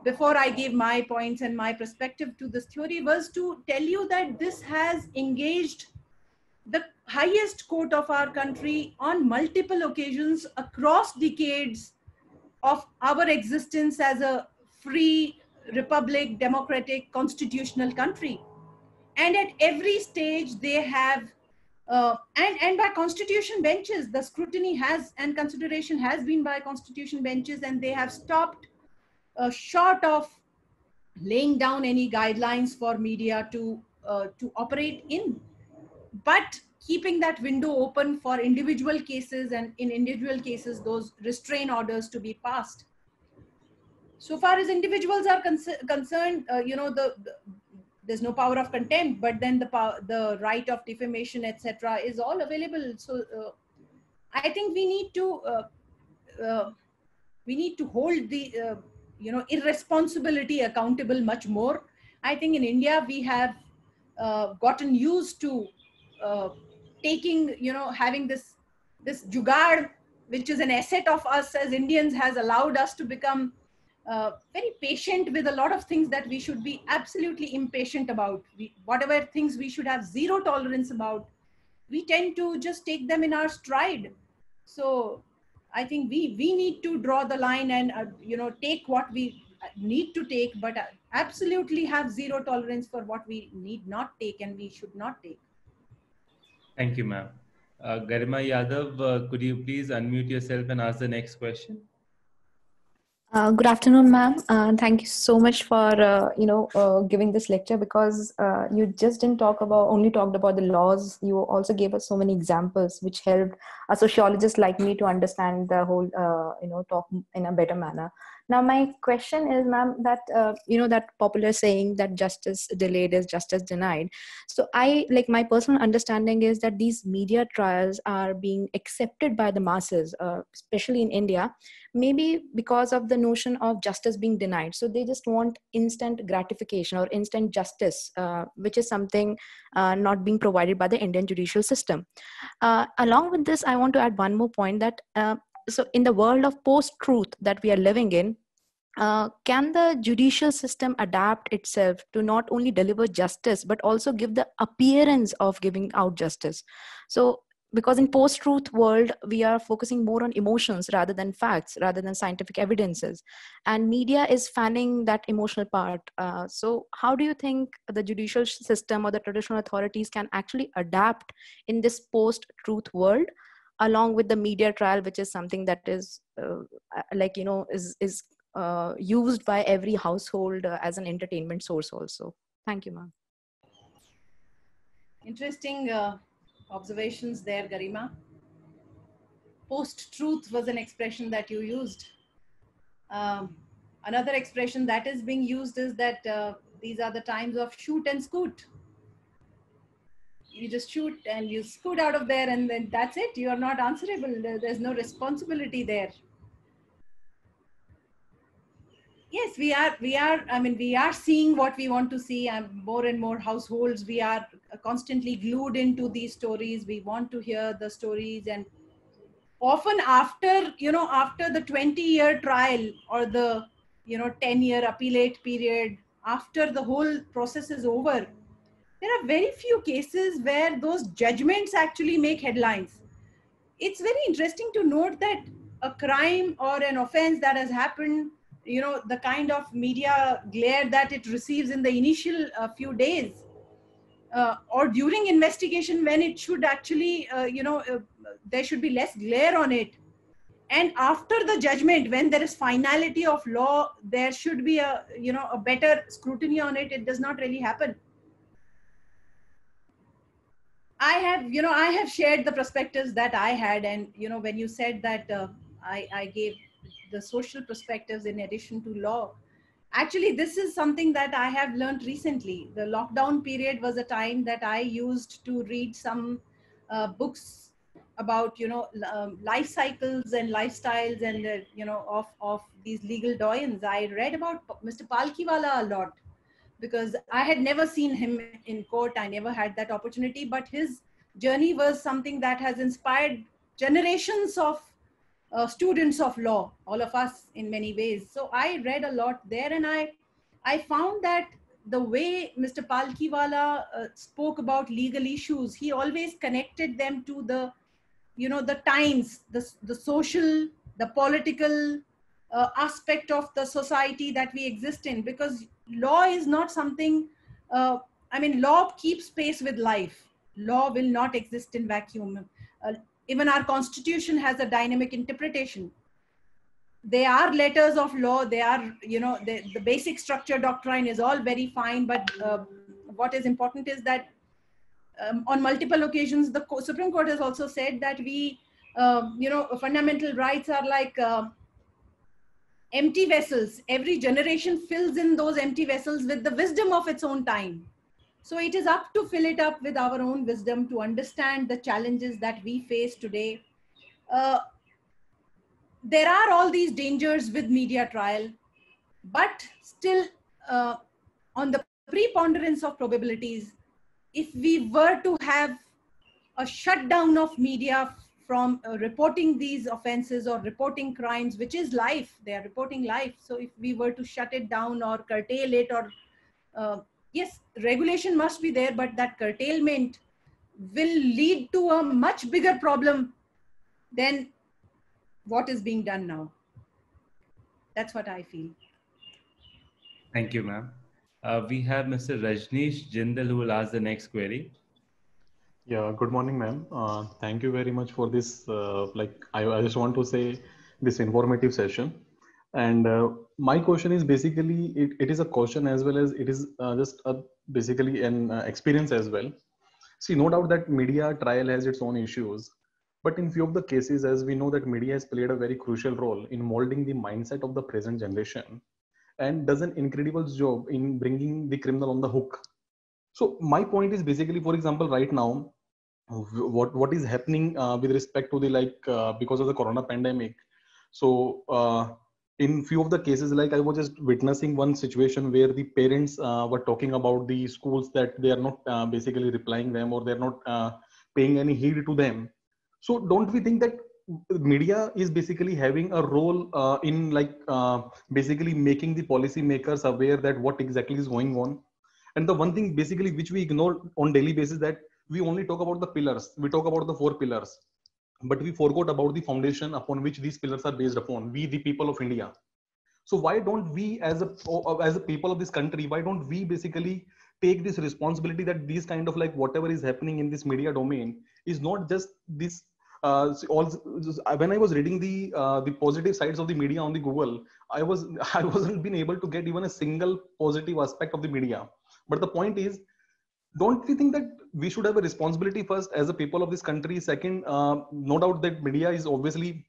before I gave my points and my perspective to this theory, was to tell you that this has engaged the highest court of our country on multiple occasions across decades of our existence as a free, republic, democratic, constitutional country. And at every stage they have, and by constitution benches, the scrutiny has and consideration has been by constitution benches, and they have stopped short of laying down any guidelines for media to operate in, but keeping that window open for individual cases, and in individual cases those restraint orders to be passed. So far as individuals are concerned, there's no power of contempt, but then the right of defamation, etc., is all available. So I think we need to hold the irresponsibility accountable much more. I think in India we have gotten used to taking, having this jugaad, which is an asset of us as Indians, has allowed us to become very patient with a lot of things that we should be absolutely impatient about. Whatever things we should have zero tolerance about, we tend to just take them in our stride. So I think we need to draw the line and take what we need to take, but absolutely have zero tolerance for what we need not take and we should not take. Thank you, ma'am. Garima Yadav, could you please unmute yourself and ask the next question? Good afternoon, ma'am. Thank you so much for giving this lecture, because you just didn't only talked about the laws. You also gave us so many examples which helped a sociologist like me to understand the whole talk in a better manner. Now, my question is, ma'am, that that popular saying that justice delayed is justice denied. So my personal understanding is that these media trials are being accepted by the masses, especially in India, maybe because of the notion of justice being denied. So they just want instant gratification or instant justice, which is something not being provided by the Indian judicial system. Along with this, I want to add one more point that so in the world of post-truth that we are living in, can the judicial system adapt itself to not only deliver justice, but also give the appearance of giving out justice? So because in post-truth world, we are focusing more on emotions rather than facts, rather than scientific evidences. And media is fanning that emotional part. So how do you think the judicial system or the traditional authorities can actually adapt in this post-truth world, along with the media trial, which is something that is is used by every household as an entertainment source also? Thank you, ma'am. Interesting observations there, Garima. Post-truth was an expression that you used. Another expression that is being used is that these are the times of shoot and scoot. You just shoot and you scoot out of there, and then that's it. You are not answerable. There's no responsibility there. Yes, we are. I mean, we are seeing what we want to see, and more households. We are constantly glued into these stories. We want to hear the stories, and often after the 20-year trial or the 10-year appellate period, after the whole process is over, there are very few cases where those judgments actually make headlines. It's very interesting to note that a crime or an offense that has happened, the kind of media glare that it receives in the initial few days or during investigation, when it should actually, there should be less glare on it. And after the judgment, when there is finality of law, there should be a, you know, a better scrutiny on it. It does not really happen. I have, you know, I have shared the perspectives that I had. And, you know, when you said that I gave the social perspectives in addition to law, actually, this is something that I have learned recently. The lockdown period was a time that I used to read some books about, you know, life cycles and lifestyles and, you know, of these legal doyens. I read about Mr. Palkhiwala a lot because I had never seen him in court. I never had that opportunity, but his journey was something that has inspired generations of students of law, all of us in many ways. So I read a lot there, and I found that the way Mr. Palkhiwala spoke about legal issues, he always connected them to the, you know, the times, the social, the political aspect of the society that we exist in, because law is not something, I mean, law keeps pace with life. Law will not exist in vacuum. Even our constitution has a dynamic interpretation. They are letters of law. They are, you know, the basic structure doctrine is all very fine. But what is important is that on multiple occasions, the Supreme Court has also said that we, you know, fundamental rights are like empty vessels. Every generation fills in those empty vessels with the wisdom of its own time. So it is up to fill it up with our own wisdom to understand the challenges that we face today. There are all these dangers with media trial, but still, on the preponderance of probabilities, if we were to have a shutdown of media from reporting these offenses or reporting crimes, which is life, they are reporting life. So if we were to shut it down or curtail it, or yes, regulation must be there, but that curtailment will lead to a much bigger problem than what is being done now. That's what I feel. Thank you, ma'am. We have Mr. Rajneesh Jindal who will ask the next query. Yeah, good morning, ma'am. Thank you very much for this. I just want to say this informative session. And my question is basically, it is a question as well as it is just basically an experience as well. See, no doubt that media trial has its own issues. But in few of the cases, as we know that media has played a very crucial role in molding the mindset of the present generation and does an incredible job in bringing the criminal on the hook. So my point is basically, for example, right now, what is happening with respect to the because of the corona pandemic. So in few of the cases, like I was just witnessing one situation where the parents were talking about the schools that they are not basically replying them, or they're not paying any heed to them. So don't we think that media is basically having a role in basically making the policymakers aware that what exactly is going on? And the one thing basically which we ignore on daily basis, that we only talk about the pillars, we talk about the 4 pillars, but we forgot about the foundation upon which these pillars are based upon, we the people of India. So why don't we as a people of this country, why don't we basically take this responsibility that these kind of whatever is happening in this media domain is not just this when I was reading the positive sides of the media on the Google, I wasn't been able to get even a single positive aspect of the media. But the point is, don't we think that we should have a responsibility first as a people of this country? Second, no doubt that media is obviously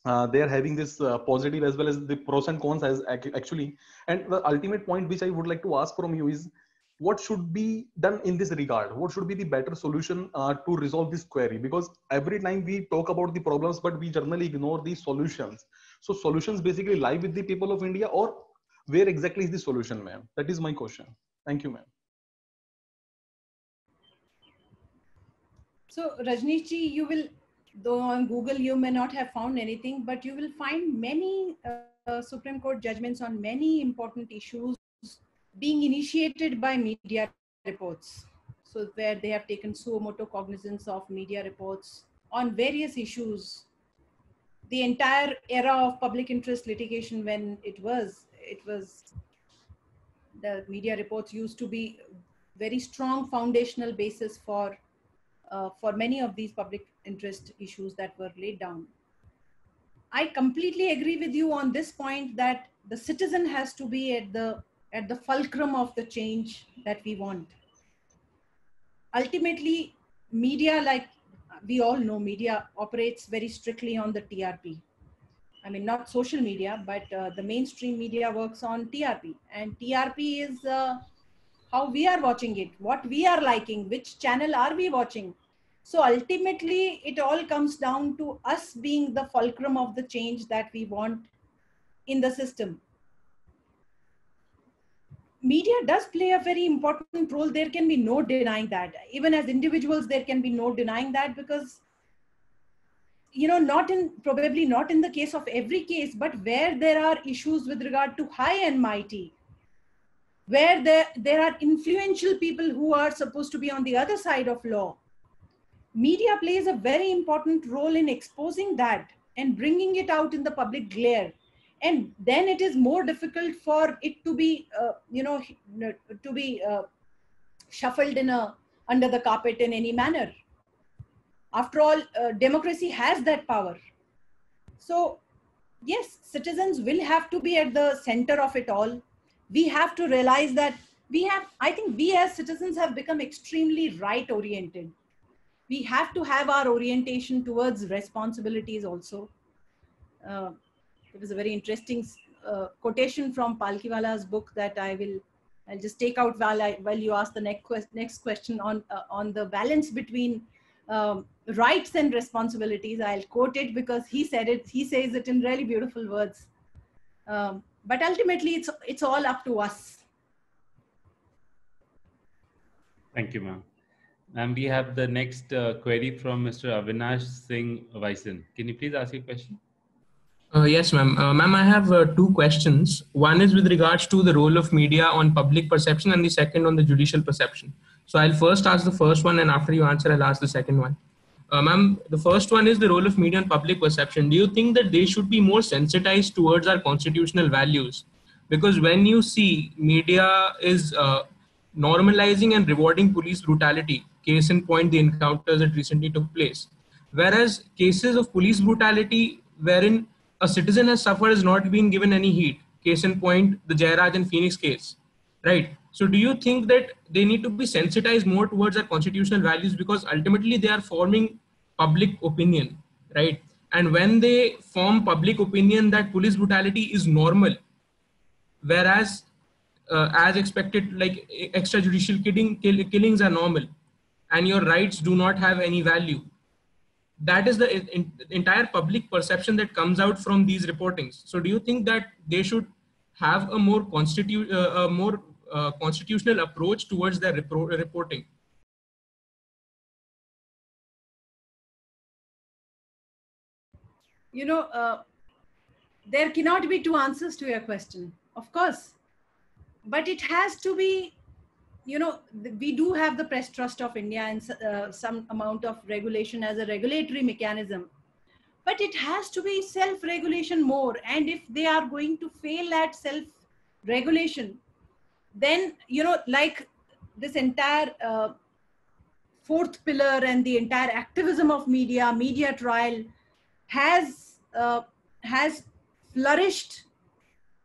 they are having this positive as well as the pros and cons as actually. And the ultimate point which I would like to ask from you is, what should be done in this regard? What should be the better solution to resolve this query? Because every time we talk about the problems, but we generally ignore the solutions. So solutions basically lie with the people of India, or where exactly is the solution, ma'am? That is my question. Thank you, ma'am. So Rajneesh ji, you will, though on Google you may not have found anything, but you will find many Supreme Court judgments on many important issues being initiated by media reports. So where they have taken suo motu cognizance of media reports on various issues. The entire era of public interest litigation, when it was the media reports used to be very strong foundational basis for many of these public interest issues that were laid down. I completely agree with you on this point that the citizen has to be at the fulcrum of the change that we want. Ultimately, media, like we all know, media operates very strictly on the TRP. I mean, not social media, but the mainstream media works on TRP. And TRP is how we are watching it, what we are liking, which channel are we watching. So ultimately, it all comes down to us being the fulcrum of the change that we want in the system. Media does play a very important role. There can be no denying that. Even as individuals, there can be no denying that, because probably not in the case of every case, but where there are issues with regard to high and mighty, where there are influential people who are supposed to be on the other side of law, media plays a very important role in exposing that and bringing it out in the public glare. And then it is more difficult for it to be, shuffled under the carpet in any manner. After all, democracy has that power. So yes, citizens will have to be at the center of it all. We have to realize that I think we as citizens have become extremely right oriented. We have to have our orientation towards responsibilities also. It was a very interesting quotation from Palkiwala's book that I'll just take out while you ask the next question on the balance between rights and responsibilities. I'll quote it because he said it. He says it in really beautiful words. But ultimately, it's all up to us. Thank you, ma'am. Ma'am, we have the next query from Mr. Avinash Singh Vaisen. Can you please ask your question? Yes, ma'am. Ma'am, I have two questions. One is with regards to the role of media on public perception, and the second on the judicial perception. So I'll first ask the first one, and after you answer, I'll ask the second one. Ma'am, the first one is the role of media on public perception. Do you think that they should be more sensitized towards our constitutional values? Because when you see media is normalizing and rewarding police brutality, case in point, the encounters that recently took place, whereas cases of police brutality wherein a citizen has suffered has not been given any heed. Case in point, the Jairaj and Phoenix case, right? So do you think that they need to be sensitized more towards our constitutional values, because ultimately they are forming public opinion, right? And when they form public opinion that police brutality is normal, whereas as expected, like extrajudicial killings are normal and your rights do not have any value, that is the entire public perception that comes out from these reportings. So do you think that they should have a more constitutional approach towards their reporting? There cannot be two answers to your question, of course, but it has to be, we do have the Press Trust of India and some amount of regulation as a regulatory mechanism, but it has to be self-regulation more. And if they are going to fail at self-regulation, then, like this entire fourth pillar and the entire activism of media trial has flourished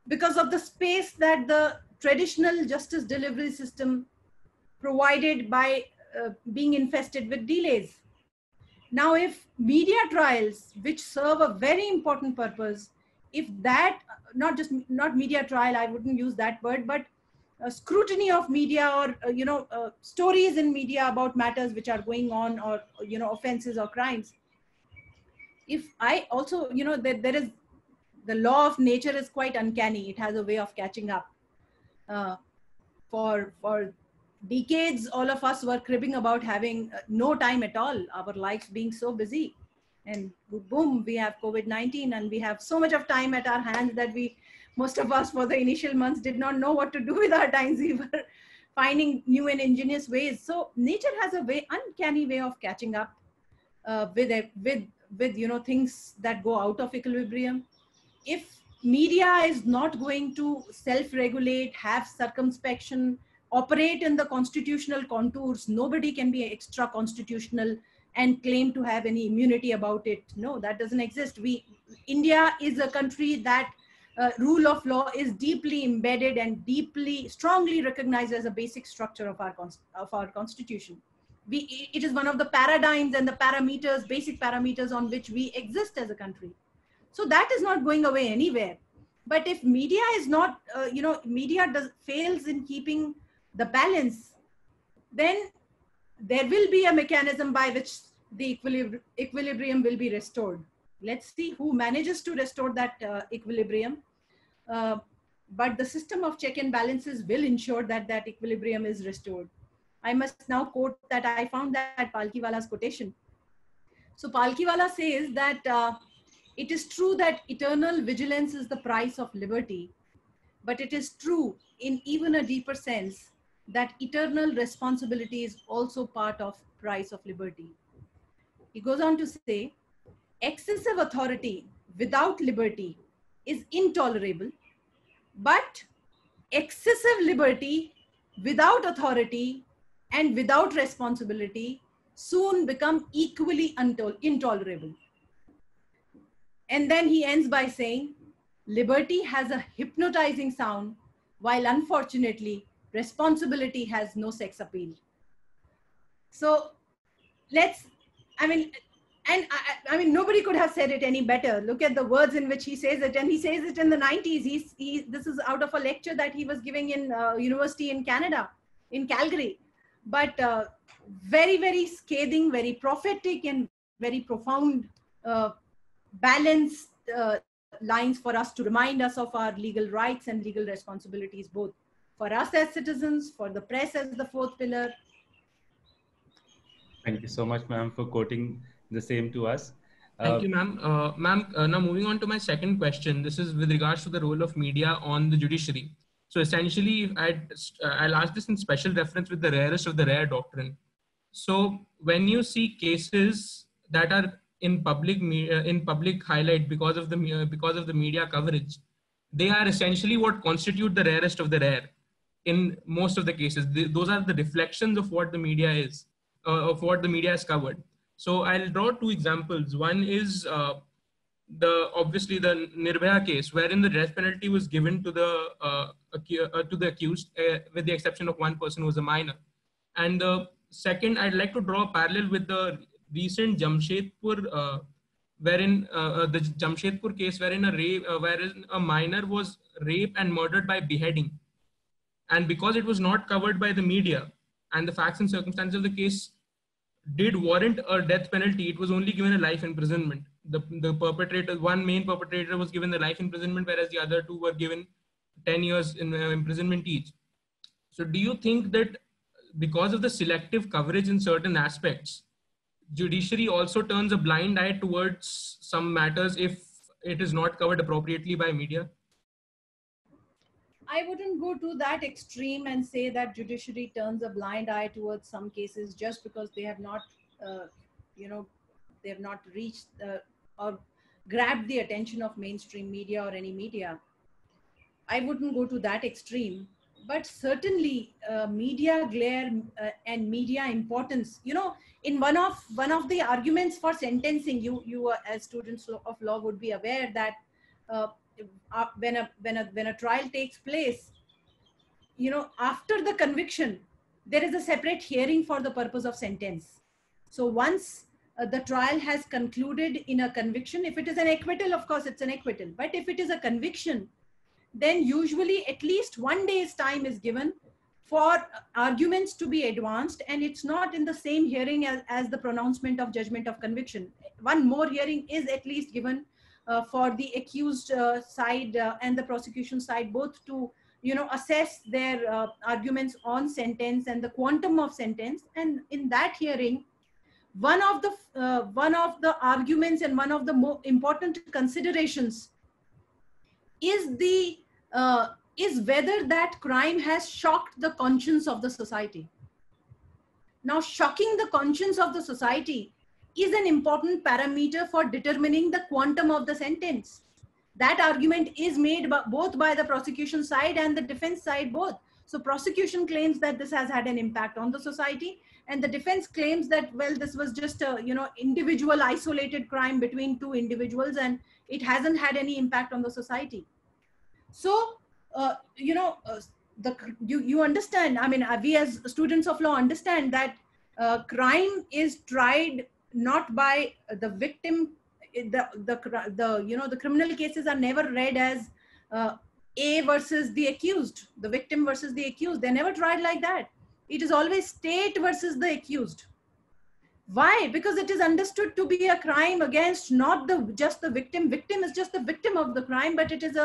because of the space that the traditional justice delivery system provided by being infested with delays. Now, if media trials, which serve a very important purpose, if that, not media trial, I wouldn't use that word, but scrutiny of media or, stories in media about matters which are going on, or, offenses or crimes. If I also, there is, the law of nature is quite uncanny. It has a way of catching up. For decades, all of us were cribbing about having no time at all, our lives being so busy. And boom, we have COVID-19 and we have so much of time at our hands that most of us for the initial months did not know what to do with our times. We were finding new and ingenious ways. So nature has a uncanny way of catching up with things that go out of equilibrium. If media is not going to self-regulate, have circumspection, operate in the constitutional contours, nobody can be extra constitutional and claim to have any immunity about it. No, that doesn't exist. India is a country that rule of law is deeply embedded and strongly recognized as a basic structure of our constitution. It is one of the paradigms and the parameters, basic parameters on which we exist as a country. So that is not going away anywhere. But if media is not, fails in keeping the balance, then there will be a mechanism by which the equilibrium will be restored. Let's see who manages to restore that equilibrium. But the system of check and balances will ensure that that equilibrium is restored. I must now quote that I found that Palkiwala's quotation. So Palkiwala says that it is true that eternal vigilance is the price of liberty, but it is true in even a deeper sense that eternal responsibility is also part of price of liberty. He goes on to say, excessive authority without liberty is intolerable, but excessive liberty without authority and without responsibility soon become equally intolerable. And then he ends by saying, liberty has a hypnotizing sound, while unfortunately, responsibility has no sex appeal. So nobody could have said it any better. Look at the words in which he says it, and he says it in the 90s. This is out of a lecture that he was giving in university in Canada, in Calgary. But very, very scathing, very prophetic, and very profound, balanced lines for us to remind us of our legal rights and legal responsibilities, both for us as citizens, for the press as the fourth pillar. Thank you so much, ma'am, for quoting the same to us. Thank you, ma'am. Now moving on to my second question. This is with regards to the role of media on the judiciary. So essentially, I'll ask this in special reference with the rarest of the rare doctrine. So when you see cases that are in public highlight because of the media coverage, they are essentially what constitute the rarest of the rare. In most of the cases, those are the reflections of what the media is, of what the media has covered. So I'll draw two examples. One is obviously the Nirbhaya case, wherein the death penalty was given to the accused, with the exception of one person who was a minor. And the second, I'd like to draw a parallel with the recent Jamshedpur, wherein the Jamshedpur case, wherein a minor was raped and murdered by beheading, and because it was not covered by the media, and the facts and circumstances of the case did warrant a death penalty, it was only given a life imprisonment. The perpetrator, one main perpetrator, was given the life imprisonment, whereas the other two were given 10 years in imprisonment each. So do you think that because of the selective coverage in certain aspects, judiciary also turns a blind eye towards some matters if it is not covered appropriately by media? I wouldn't go to that extreme and say that judiciary turns a blind eye towards some cases just because they have not, they have not reached or grabbed the attention of mainstream media or any media. I wouldn't go to that extreme, but certainly media glare and media importance. In one of the arguments for sentencing, you as students of law would be aware that when a trial takes place, after the conviction, there is a separate hearing for the purpose of sentence. So once the trial has concluded in a conviction, if it is an acquittal, of course it's an acquittal. But if it is a conviction, then usually at least 1 day's time is given for arguments to be advanced, and it's not in the same hearing as the pronouncement of judgment of conviction. One more hearing is at least given for the accused side and the prosecution side, both to assess their arguments on sentence and the quantum of sentence. And in that hearing, one of the arguments and one of the more important considerations is whether that crime has shocked the conscience of the society. Now, shocking the conscience of the society is an important parameter for determining the quantum of the sentence. That argument is made both by the prosecution side and the defense side both. So prosecution claims that this has had an impact on the society, and the defense claims that, well, this was just a, you know, individual isolated crime between two individuals, and it hasn't had any impact on the society. So, you know, you understand, I mean, we as students of law understand that crime is tried not by the victim. The criminal cases are never read as A versus the accused, the victim versus the accused. They're never tried like that. It is always state versus the accused. Why? Because it is understood to be a crime against not just the victim. Victim is just the victim of the crime, but it is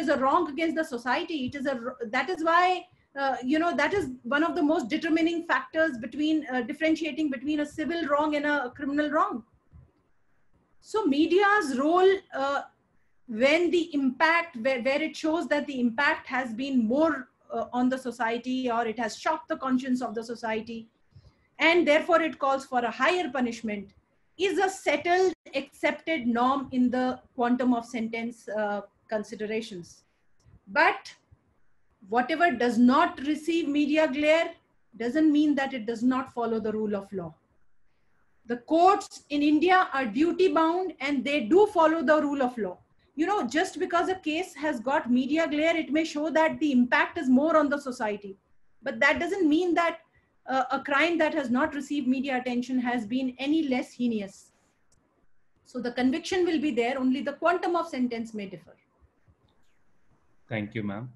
a wrong against the society. That is why you know, that is one of the most determining factors between differentiating between a civil wrong and a criminal wrong. So media's role, when the impact, where it shows that the impact has been more on the society, or it has shocked the conscience of the society, and therefore it calls for a higher punishment, is a settled, accepted norm in the quantum of sentence considerations. But whatever does not receive media glare doesn't mean that it does not follow the rule of law. The courts in India are duty bound, and they do follow the rule of law. You know, just because a case has got media glare, it may show that the impact is more on the society. But that doesn't mean that a crime that has not received media attention has been any less heinous. So the conviction will be there, only the quantum of sentence may differ. Thank you, ma'am.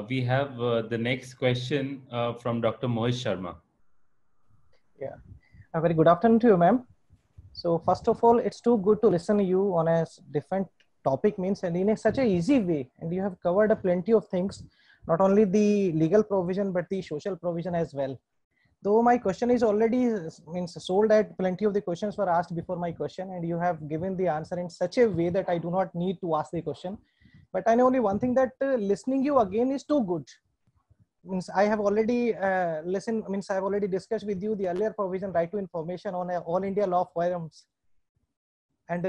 We have the next question from Dr. Mohit Sharma. Yeah, a very good afternoon to you, ma'am. So first of all, it's too good to listen to you on a different topic, means, and in such a easy way. And you have covered a plenty of things, not only the legal provision, but the social provision as well. Though my question is already sold that plenty of the questions were asked before my question, and you have given the answer in such a way that I do not need to ask the question. But I know only one thing, that listening you again is too good. Means I have already listened, means I have already discussed with you the earlier provision, right to information on All India Law Forums. And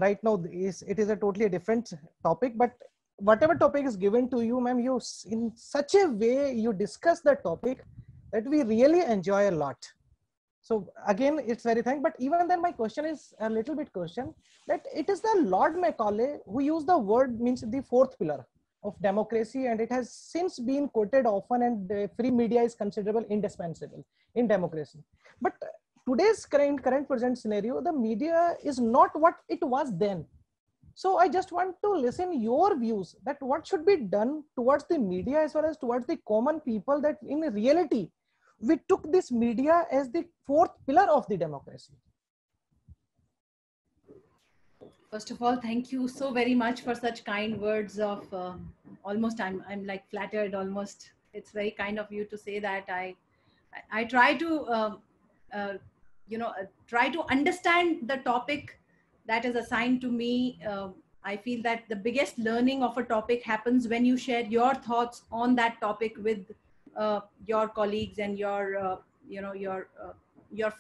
right now it is a totally different topic, but whatever topic is given to you, ma'am, you in such a way you discuss the topic that we really enjoy a lot. So again, it's very thank. But even then, my question is a little bit question, that it is the Lord Macaulay who used the word, means the fourth pillar of democracy, and it has since been quoted often, and free media is considerable indispensable in democracy. But today's current present scenario, the media is not what it was then. So I just want to listen your views, that what should be done towards the media as well as towards the common people, that in reality we took this media as the fourth pillar of the democracy. First of all, thank you so very much for such kind words of almost, I'm like flattered almost. It's very kind of you to say that. I try to, try to understand the topic that is assigned to me. I feel that the biggest learning of a topic happens when you share your thoughts on that topic with your colleagues and your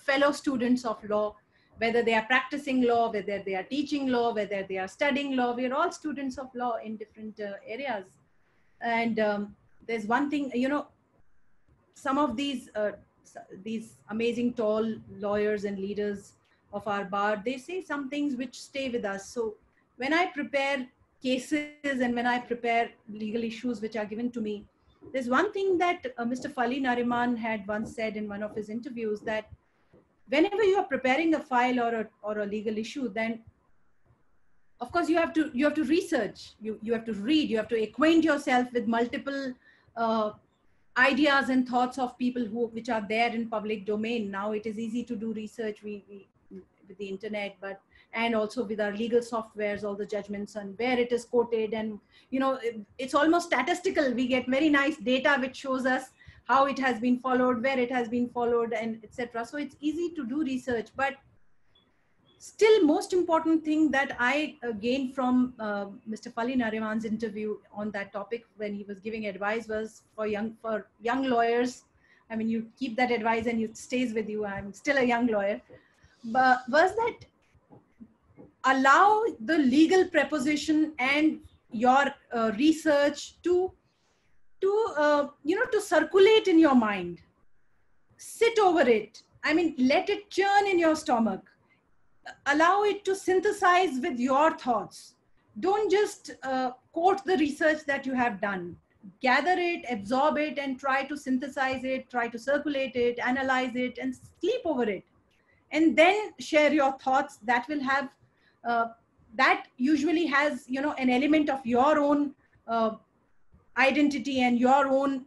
fellow students of law, whether they are practicing law, whether they are teaching law, whether they are studying law. We are all students of law in different areas. And there's one thing, you know, some of these amazing tall lawyers and leaders of our bar, they say some things which stay with us. So when I prepare cases and when I prepare legal issues which are given to me, there's one thing that Mr. Fali Nariman had once said in one of his interviews, that whenever you are preparing a file or a legal issue, then of course you have to research, you have to read, you have to acquaint yourself with multiple ideas and thoughts of people which are there in public domain. Now it is easy to do research with the internet, and also with our legal softwares, all the judgments and where it is quoted, and you know, it's almost statistical. We get very nice data which shows us how it has been followed, where it has been followed, and etc. So it's easy to do research, but still most important thing that I gained from Mr. Fali Nariman's interview on that topic when he was giving advice was for young lawyers. I mean, you keep that advice and it stays with you. I'm still a young lawyer, but was that allow the legal preposition and your research to to, to circulate in your mind. Sit over it. I mean, let it churn in your stomach. Allow it to synthesize with your thoughts. Don't just quote the research that you have done. Gather it, absorb it, and try to synthesize it, try to circulate it, analyze it, and sleep over it. And then share your thoughts. That will have, that usually has, an element of your own identity and your own,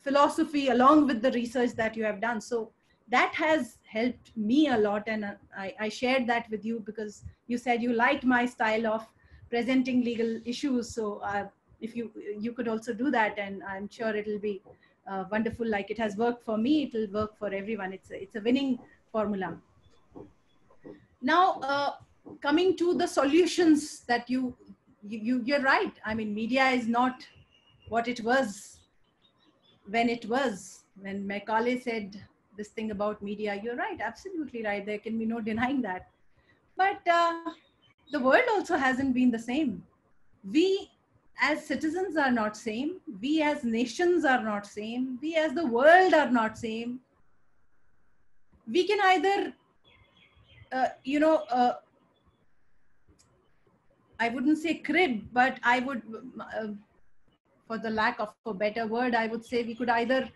philosophy along with the research that you have done. So that has helped me a lot, and I shared that with you because you said you liked my style of presenting legal issues. So if you could also do that, and I'm sure it'll be wonderful. Like it has worked for me, it will work for everyone. It's a winning formula. Now, coming to the solutions that you're right. I mean, media is not what it was when Macaulay said this thing about media. You're right, absolutely right. There can be no denying that. But the world also hasn't been the same. We as citizens are not same. We as nations are not same. We as the world are not same. We can either, I wouldn't say crib, but I would, for the lack of a better word, I would say we could either,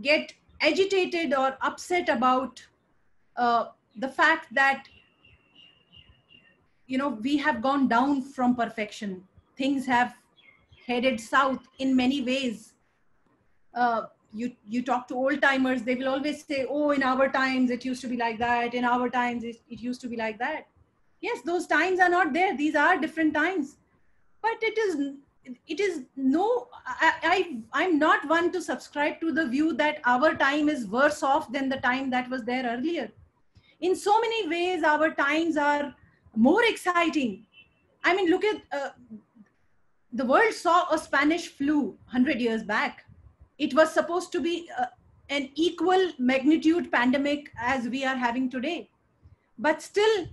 get agitated or upset about the fact that, we have gone down from perfection. Things have headed south in many ways. You talk to old timers, they will always say, oh, in our times, it used to be like that. In our times, it used to be like that. Yes, those times are not there. These are different times. But it is no, I'm not one to subscribe to the view that our time is worse off than the time that was there earlier. In so many ways, our times are more exciting. I mean, look at, the world saw a Spanish flu 100 years back. It was supposed to be an equal magnitude pandemic as we are having today. But still,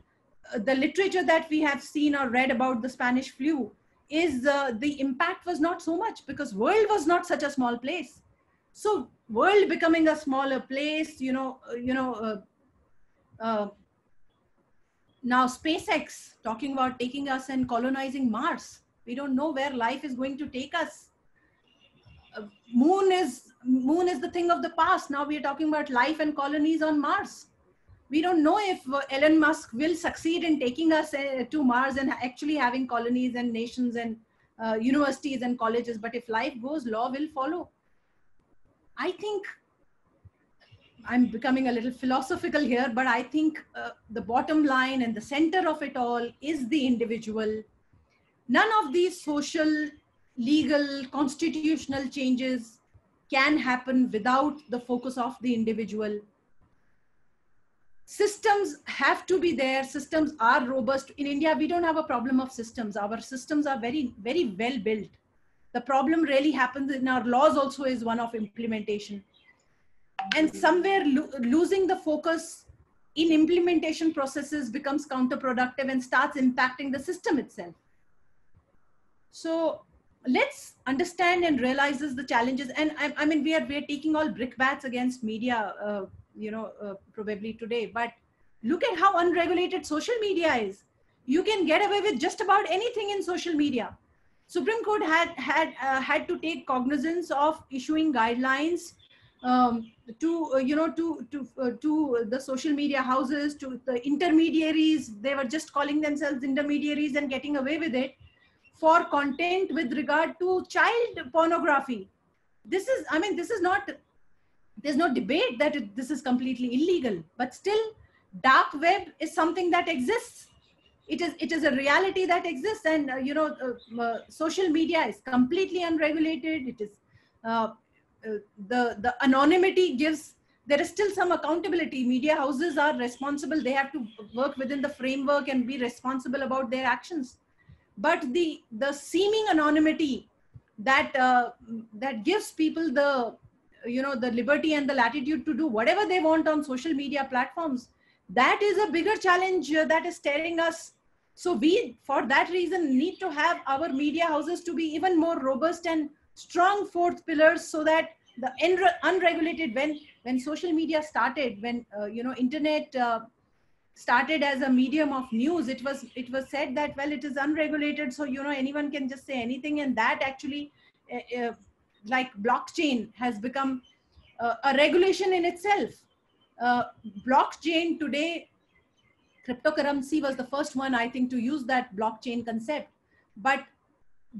the literature that we have seen or read about the Spanish flu is the impact was not so much because world was not such a small place. So world becoming a smaller place, now SpaceX talking about taking us and colonizing Mars. We don't know where life is going to take us. Moon is the thing of the past. Now we are talking about life and colonies on Mars. We don't know if Elon Musk will succeed in taking us to Mars and actually having colonies and nations and universities and colleges. But if life goes, law will follow. I think I'm becoming a little philosophical here, but I think the bottom line and the center of it all is the individual. None of these social, legal, constitutional changes can happen without the focus of the individual. Systems have to be there. Systems are robust. In India, we don't have a problem of systems. Our systems are very, very well built. The problem really happens in our laws also is one of implementation. And somewhere losing the focus in implementation processes becomes counterproductive and starts impacting the system itself. So let's understand and realize the challenges. And I mean, we are taking all brickbats against media, probably today, but look at how unregulated social media is. You can get away with just about anything in social media. Supreme Court had to take cognizance of issuing guidelines to the social media houses, to the intermediaries. They were just calling themselves intermediaries and getting away with it for content with regard to child pornography. This is, I mean, this is not, there's no debate that this is completely illegal, but still dark web is something that exists. It is a reality that exists, and social media is completely unregulated. It is the anonymity gives, there is still some accountability. Media houses are responsible. They have to work within the framework and be responsible about their actions. But the seeming anonymity that that gives people the the liberty and the latitude to do whatever they want on social media platforms, that is a bigger challenge that is staring us So we, for that reason, need to have our media houses to be even more robust and strong fourth pillars, so that the unregulated, when social media started, when internet started as a medium of news, it was said that, well, it is unregulated, so anyone can just say anything, and that actually like blockchain has become a regulation in itself. Blockchain today, cryptocurrency was the first one, I think, to use that blockchain concept. But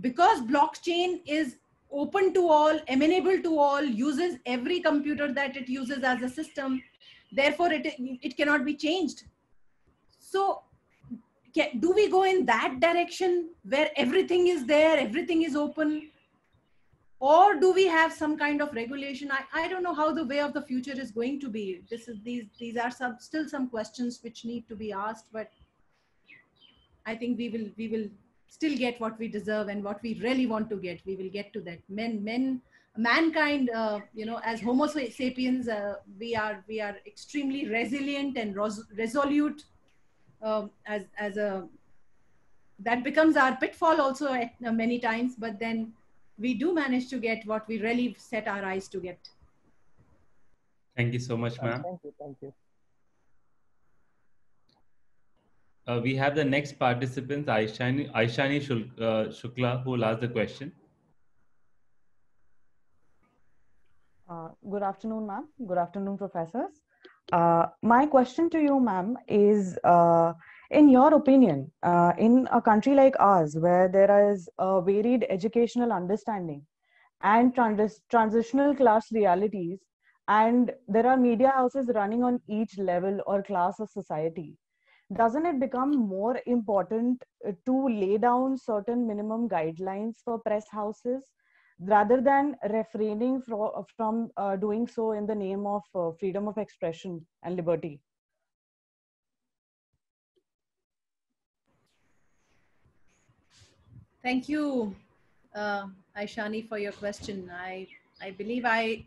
because blockchain is open to all, amenable to all, uses every computer that it uses as a system, therefore it cannot be changed. So do we go in that direction where everything is there, everything is open? Or do we have some kind of regulation? I don't know how the way of the future is going to be. These are still some questions which need to be asked, but I think we will still get what we deserve, and what we really want to get, we will get to that. Mankind, as Homo sapiens, we are extremely resilient and resolute. That becomes our pitfall also at many times, but then we do manage to get what we really set our eyes to get. Thank you so much, ma'am. Thank you. We have the next participant, Aishani Shukla, who will ask the question. Good afternoon, ma'am. Good afternoon, professors. My question to you, ma'am, is in your opinion, in a country like ours, where there is a varied educational understanding and transitional class realities, and there are media houses running on each level or class of society, doesn't it become more important to lay down certain minimum guidelines for press houses rather than refraining from doing so in the name of freedom of expression and liberty? Thank you, Aishani, for your question. I believe I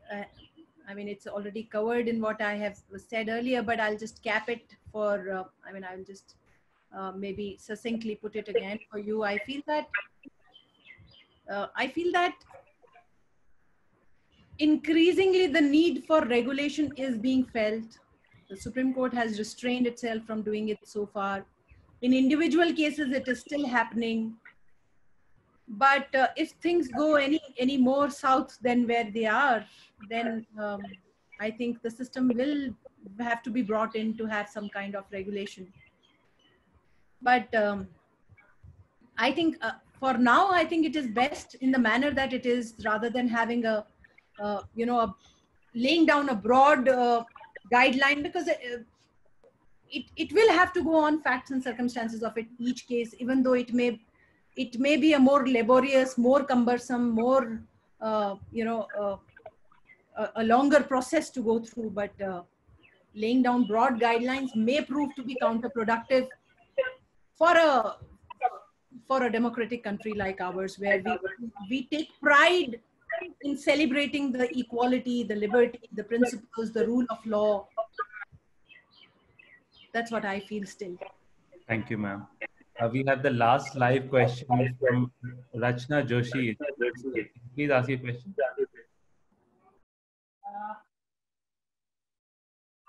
mean, it's already covered in what I have said earlier, but I'll just cap it for, I'll just maybe succinctly put it again for you. I feel that increasingly the need for regulation is being felt. The Supreme Court has restrained itself from doing it so far. In individual cases, it is still happening. But if things go any more south than where they are, then I think the system will have to be brought in to have some kind of regulation. But I think for now, I think it is best in the manner that it is, rather than having laying down a broad guideline, because it will have to go on facts and circumstances of each case, even though it may be a more laborious, more cumbersome, more a longer process to go through. But laying down broad guidelines may prove to be counterproductive for a democratic country like ours, where we take pride in celebrating the equality, the liberty, the principles, the rule of law. That's what I feel still. Thank you, ma'am. We have the last live question from Rachna Joshi. Please ask your question.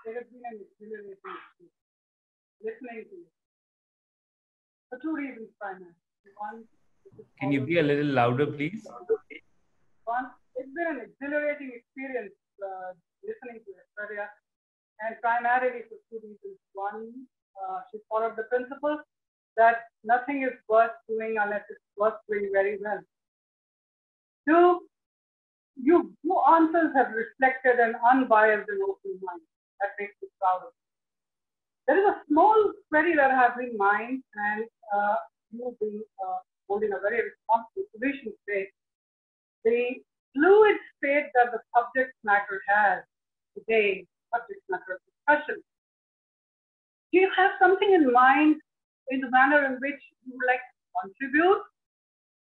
There has been an exhilarating listening to you. For two reasons, primarily. One, can you be a little louder, please? One, it's been an exhilarating experience listening to Aishwarya, and primarily for two reasons. One, she followed the principle that nothing is worth doing unless it's worth doing very well. Two, your answers have reflected an unbiased and open mind. That makes me proud of you. There is a small query that I have in mind, and you being holding a very responsible position today. The fluid state that the subject matter has today, subject matter discussion. Do you have something in mind in the manner in which you would like to contribute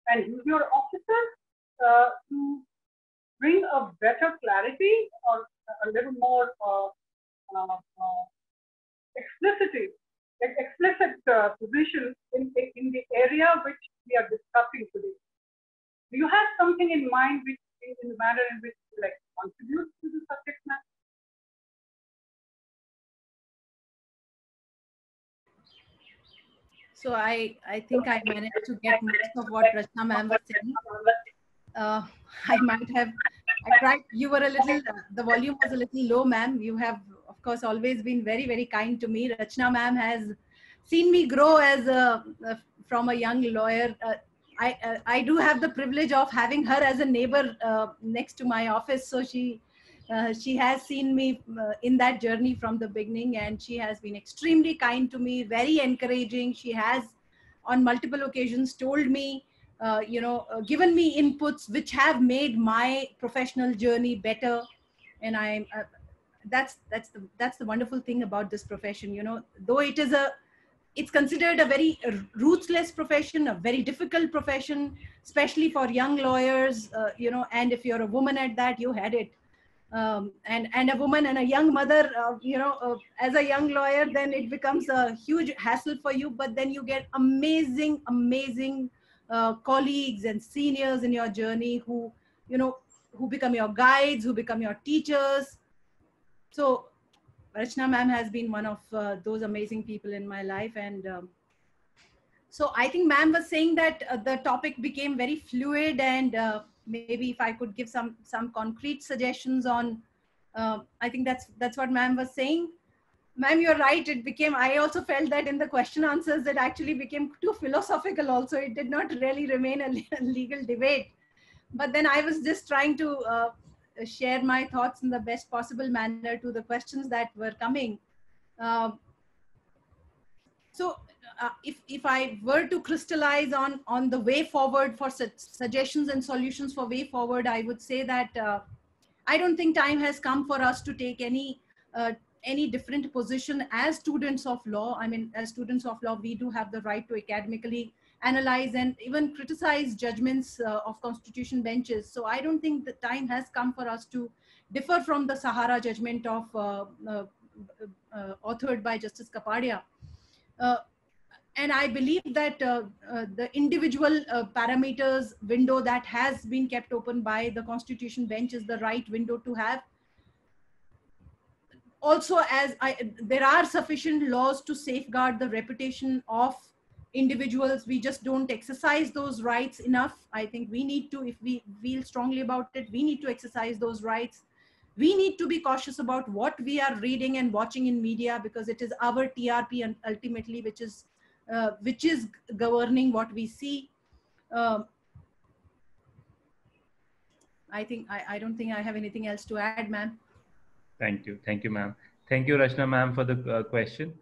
and use your officers to bring a better clarity or a little more explicitity explicit position in the area which we are discussing today. Do you have something in mind which, in the manner in which you like contribute to the subject matter? So I think I managed to get most of what Rachna ma'am was saying. I might have, I tried, you were a little, the volume was a little low, ma'am. You have, of course, always been very, very kind to me. Rachna ma'am has seen me grow as from a young lawyer. I do have the privilege of having her as a neighbor next to my office. So she has seen me in that journey from the beginning, and she has been extremely kind to me, very encouraging. She has on multiple occasions told me, given me inputs which have made my professional journey better. And that's the wonderful thing about this profession. Though it's considered a very ruthless profession, a very difficult profession, especially for young lawyers, and if you're a woman at that, you had it. And a woman and a young mother, as a young lawyer, then it becomes a huge hassle for you, but then you get amazing colleagues and seniors in your journey who become your guides, who become your teachers. So Rachna ma'am has been one of those amazing people in my life. And so I think ma'am was saying that the topic became very fluid, and maybe if I could give some concrete suggestions on, I think that's what ma'am was saying. Ma'am, you're right. I also felt that in the question answers that actually became too philosophical also. It did not really remain a legal debate. But then I was just trying to share my thoughts in the best possible manner to the questions that were coming. If I were to crystallize on the way forward for suggestions and solutions for way forward, I would say that I don't think time has come for us to take any different position as students of law. I mean, as students of law, we do have the right to academically analyze and even criticize judgments of constitution benches. So I don't think the time has come for us to differ from the Sahara judgment of authored by Justice Kapadia. And I believe that the individual parameters window that has been kept open by the constitution bench is the right window to have. Also, there are sufficient laws to safeguard the reputation of individuals. We just don't exercise those rights enough. I think we need to, if we feel strongly about it, we need to exercise those rights. We need to be cautious about what we are reading and watching in media, because it is our TRP and ultimately which is governing what we see. I don't think I have anything else to add, ma'am. Thank you, ma'am. Thank you, Rachna ma'am, for the question.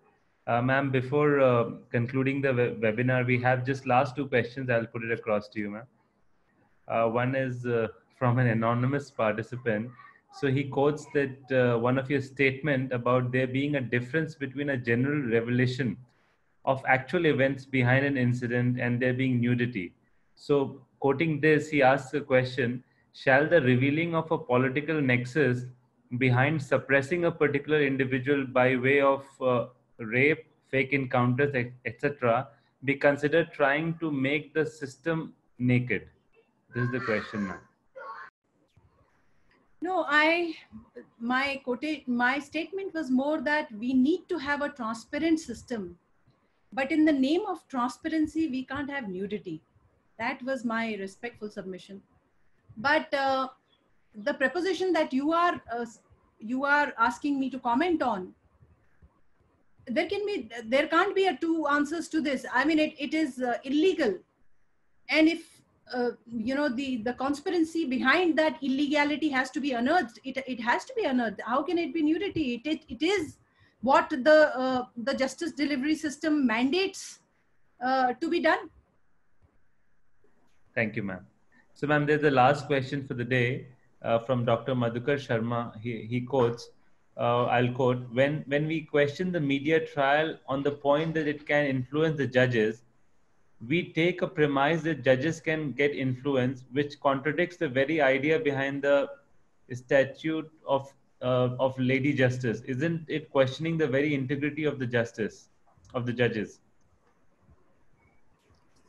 Ma'am, before concluding the webinar, we have just last two questions. I'll put it across to you, ma'am. One is from an anonymous participant. So he quotes that one of your statement about there being a difference between a general revelation of actual events behind an incident and there being nudity. So quoting this, he asks a question: shall the revealing of a political nexus behind suppressing a particular individual by way of rape, fake encounters, etc., be considered trying to make the system naked? This is the question, ma'am. No, my statement was more that we need to have a transparent system, but in the name of transparency, we can't have nudity. That was my respectful submission. But the proposition that you are asking me to comment on, there can't be two answers to this. I mean, it is illegal, and if the conspiracy behind that illegality has to be unearthed, it has to be unearthed. How can it be nudity? It is what the justice delivery system mandates to be done. Thank you, ma'am. So, ma'am, there's the last question for the day from Dr. Madhukar Sharma. He quotes, I'll quote, when we question the media trial on the point that it can influence the judges, we take a premise that judges can get influence, which contradicts the very idea behind the statute of Lady Justice. Isn't it questioning the very integrity of the justice? of the judges?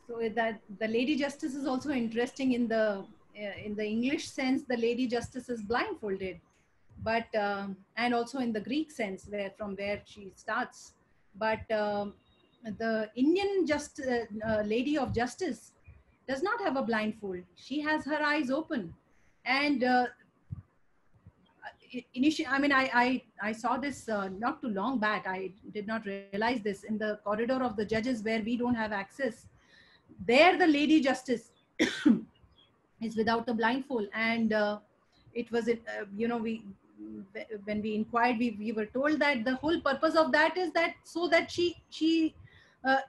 So that the lady justice is also interesting in the English sense. The lady justice is blindfolded, but and also in the Greek sense, from where she starts. But the Indian lady of justice does not have a blindfold. She has her eyes open, and initially, I mean, I saw this not too long back. I did not realize this in the corridor of the judges where we don't have access. There, the lady justice is without the blindfold, and it was, when we inquired, we were told that the whole purpose of that is that so that she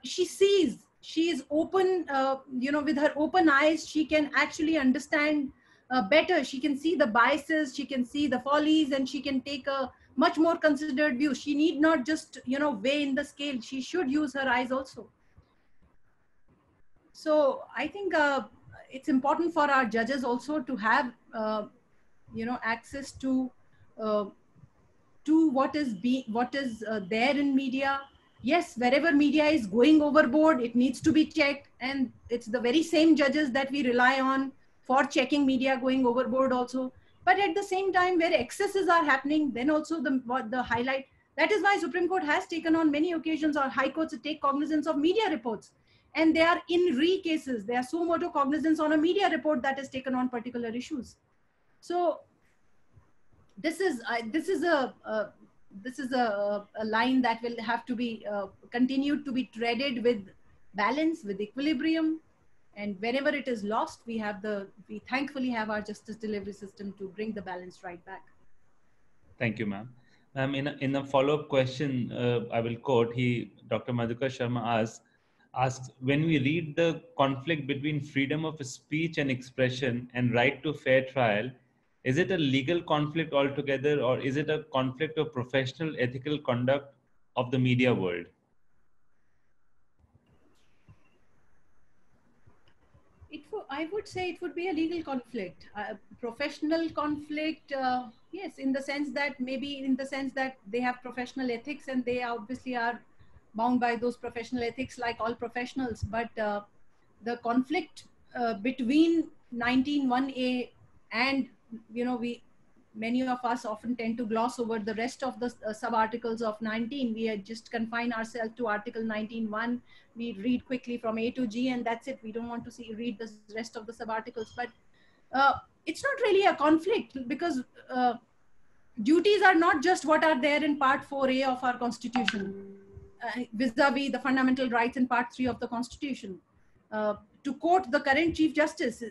sees, she is open, with her open eyes, she can actually understand better. She can see the biases, she can see the follies, and she can take a much more considered view. She need not just weigh in the scale. She should use her eyes also. So I think it's important for our judges also to have access to what is there in media. Yes, wherever media is going overboard, it needs to be checked, and it's the very same judges that we rely on for checking media going overboard also. But at the same time, where excesses are happening, then also the highlight. That is why Supreme Court has taken on many occasions, or High Courts take cognizance of media reports. And they are in re cases. They are suo motu cognizance on a media report that is taken on particular issues. So this is a line that will have to be continued to be treaded with balance, with equilibrium, and whenever it is lost, we thankfully have our justice delivery system to bring the balance right back. Thank you, ma'am. In a follow-up question, I will quote. Dr. Madhukar Sharma asks, when we read the conflict between freedom of speech and expression and right to fair trial, is it a legal conflict altogether, or is it a conflict of professional ethical conduct of the media world? I would say it would be a legal conflict. Professional conflict, yes, in the sense that they have professional ethics and they obviously are bound by those professional ethics like all professionals. But the conflict between 19(1)(a) and, many of us often tend to gloss over the rest of the sub-articles of 19. We just confine ourselves to Article 19(1). We read quickly from A to G, and that's it. We don't want to read the rest of the sub-articles. But it's not really a conflict, because duties are not just what are there in Part 4A of our Constitution, vis-a-vis the fundamental rights in Part 3 of the Constitution. To quote the current Chief Justice,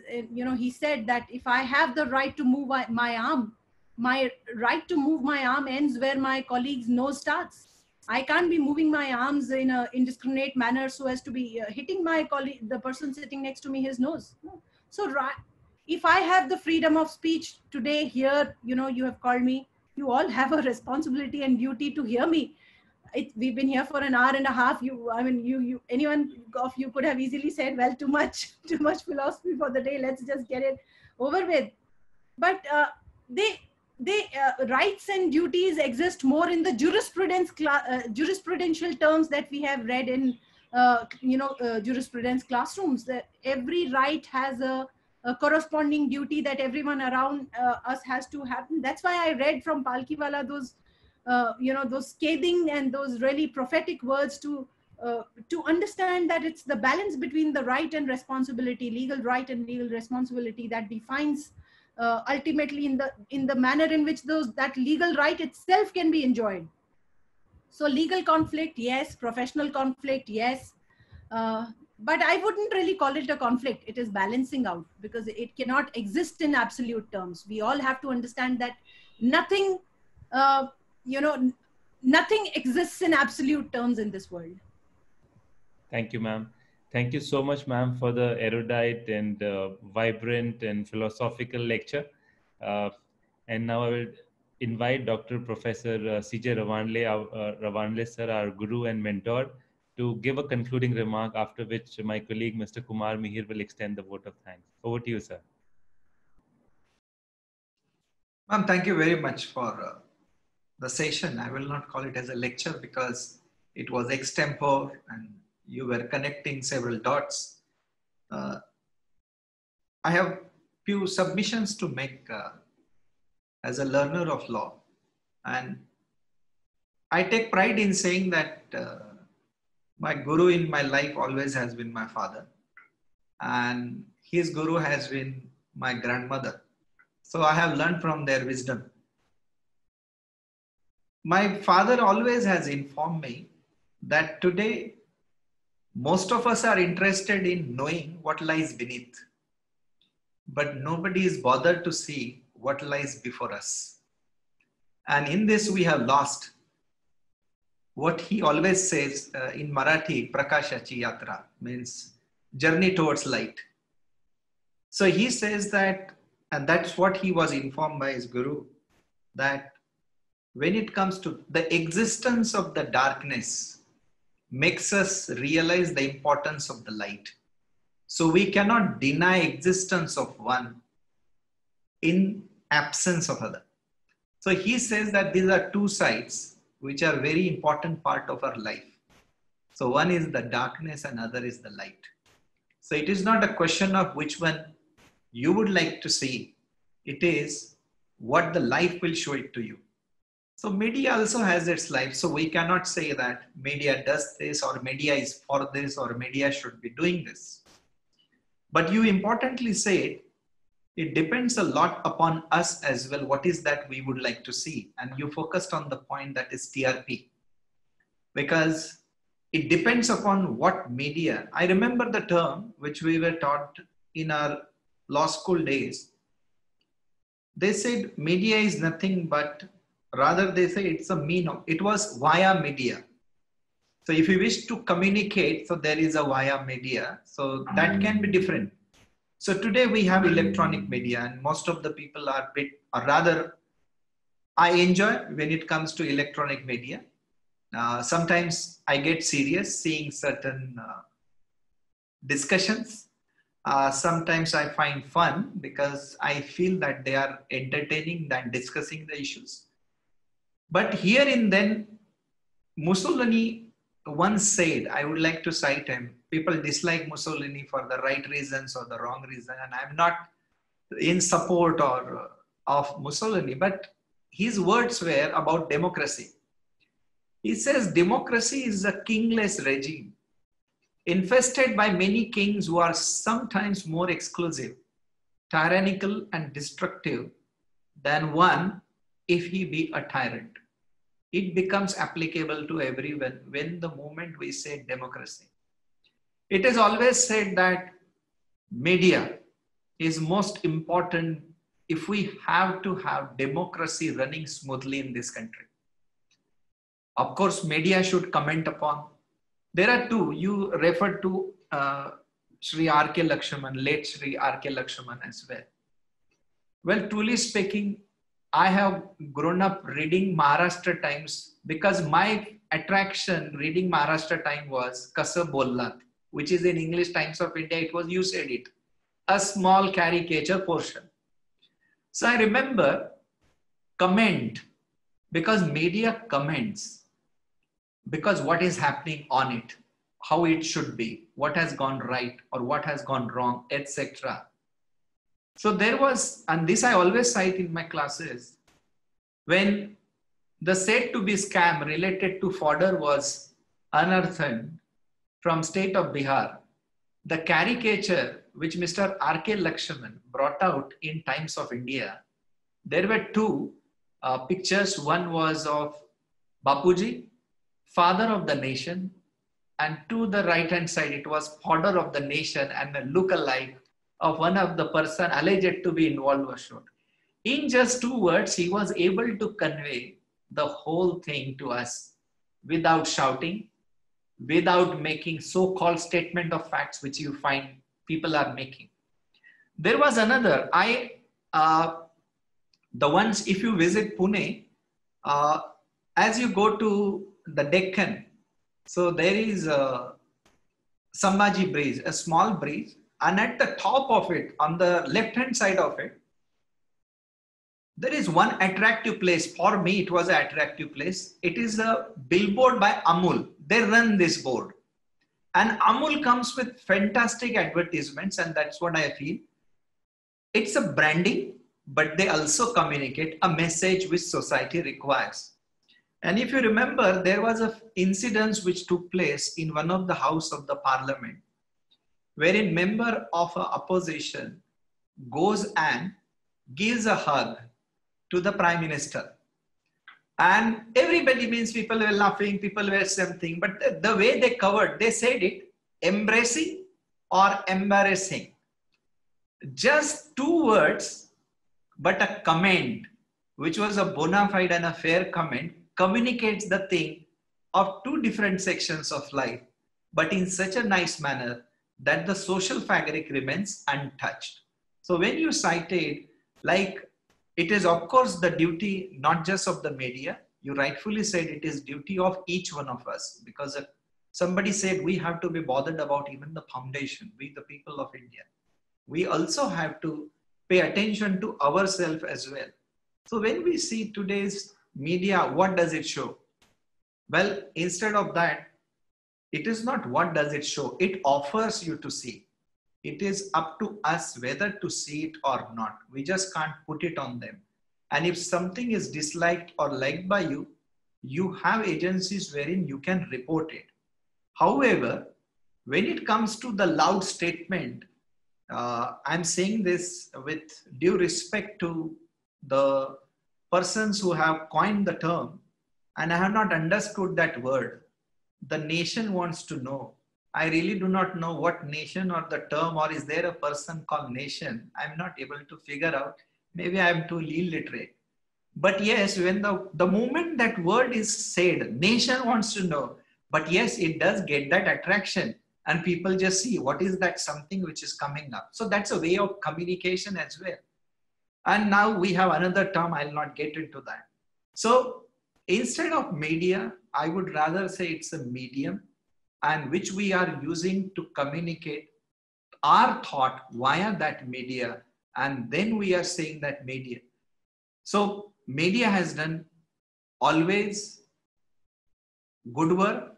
he said that if I have the right to move my arm, my right to move my arm ends where my colleague's nose starts. I can't be moving my arms in an indiscriminate manner so as to be hitting my colleague, the person sitting next to me, his nose. No. So if I have the freedom of speech today here, you have called me, you all have a responsibility and duty to hear me. We've been here for an hour and a half. Anyone of you could have easily said, well, too much philosophy for the day. Let's just get it over with. But rights and duties exist more in the jurisprudential terms that we have read in, jurisprudence classrooms. That every right has a corresponding duty that everyone around us has to happen. That's why I read from Palkiwala those scathing and those really prophetic words to understand that it's the balance between the right and responsibility, legal right and legal responsibility, that defines ultimately in the manner in which that legal right itself can be enjoyed. So legal conflict, yes. Professional conflict, yes. But I wouldn't really call it a conflict. It is balancing out, because it cannot exist in absolute terms. We all have to understand that nothing exists in absolute terms in this world. Thank you, ma'am. Thank you so much, ma'am, for the erudite and vibrant and philosophical lecture. And now I will invite Dr. Professor C.J. Ravandle, sir, our guru and mentor, to give a concluding remark, after which my colleague, Mr. Kumar Mihir, will extend the vote of thanks. Over to you, sir. Ma'am, thank you very much for the session. I will not call it as a lecture because it was extempore and you were connecting several dots. I have few submissions to make as a learner of law, and I take pride in saying that my guru in my life always has been my father, and his guru has been my grandmother. So I have learned from their wisdom. My father always has informed me that today most of us are interested in knowing what lies beneath, but nobody is bothered to see what lies before us. And in this we have lost what he always says in Marathi, Prakashachi Yatra, means journey towards light. So he says that, and that's what he was informed by his guru, that when it comes to the existence of the darkness makes us realize the importance of the light. So we cannot deny existence of one in absence of other. So he says that these are two sides which are very important part of our life. So one is the darkness and other is the light. So it is not a question of which one you would like to see. It is what the life will show it to you. So media also has its life. So we cannot say that media does this or media is for this or media should be doing this. But you importantly said, it depends a lot upon us as well. What is that we would like to see? And you focused on the point that is TRP. Because it depends upon what media. I remember the term which we were taught in our law school days. They said media is nothing but, rather they say it's a mean of, it was via media. So if you wish to communicate, so there is a via media. So that can be different. So today we have electronic media and most of the people are or rather I enjoy when it comes to electronic media. Sometimes I get serious seeing certain discussions. Sometimes I find fun because I feel that they are entertaining than discussing the issues. But here and then, Mussolini once said, I would like to cite him, people dislike Mussolini for the right reasons or the wrong reason, and I'm not in support or of Mussolini, but his words were about democracy. He says, democracy is a kingless regime, infested by many kings who are sometimes more exclusive, tyrannical and destructive than one if he be a tyrant. It becomes applicable to everyone when the moment we say democracy. It is always said that media is most important if we have to have democracy running smoothly in this country. Of course, media should comment upon. There are two, you referred to Sri R.K. Lakshman, late Sri R.K. Lakshman as well. Well, truly speaking, I have grown up reading Maharashtra Times because my attraction reading Maharashtra Times was Kasa Bollat, which is in English Times of India. It was, you said it, a small caricature portion. So I remember comment, because media comments, because what is happening on it, how it should be, what has gone right or what has gone wrong, etc. So there was, and this I always cite in my classes, when the said to be scam related to fodder was unearthed from state of Bihar, the caricature which Mr. R.K. Lakshman brought out in Times of India, there were two pictures. One was of Bapuji, father of the nation, and to the right hand side it was fodder of the nation, and a look-alike of one of the person alleged to be involved was shown. In just 2 words, he was able to convey the whole thing to us without shouting, without making so-called statement of facts which you find people are making. There was another, the ones, if you visit Pune, as you go to the Deccan, so there is a Sambhaji Bridge, a small bridge, and at the top of it, on the left-hand side of it, There is one attractive place. For me, it was an attractive place. It is a billboard by Amul. They run this board. And Amul comes with fantastic advertisements, and that's what I feel. It's a branding, but they also communicate a message which society requires. And if you remember, there was an incident which took place in one of the House of the Parliament, wherein member of a opposition goes and gives a hug to the Prime Minister. And everybody, means people were laughing, people were something, but the way they covered, they said it, embracing or embarrassing. Just two words, but a comment, which was a bona fide and a fair comment, communicates the thing of two different sections of life, but in such a nice manner that the social fabric remains untouched. So when you cited, like, it is of course the duty not just of the media, you rightfully said it is duty of each one of us, because somebody said we have to be bothered about even the foundation, we the people of India. We also have to pay attention to ourselves as well. So when we see today's media, what does it show? Well, instead of that, it is not what does it show, it offers you to see. It is up to us whether to see it or not. We just can't put it on them. And if something is disliked or liked by you, you have agencies wherein you can report it. However, when it comes to the loud statement, I'm saying this with due respect to the persons who have coined the term, and I have not understood that word. The nation wants to know. I really do not know what nation or the term, or is there a person called nation? I'm not able to figure out. Maybe I'm too illiterate. But yes, when the moment that word is said, nation wants to know. But yes, it does get that attraction. And people just see what is that something which is coming up. So that's a way of communication as well. And now we have another term, I'll not get into that. So instead of media, I would rather say it's a medium, and which we are using to communicate our thought via that media. And then we are saying that media. So media has done always good work.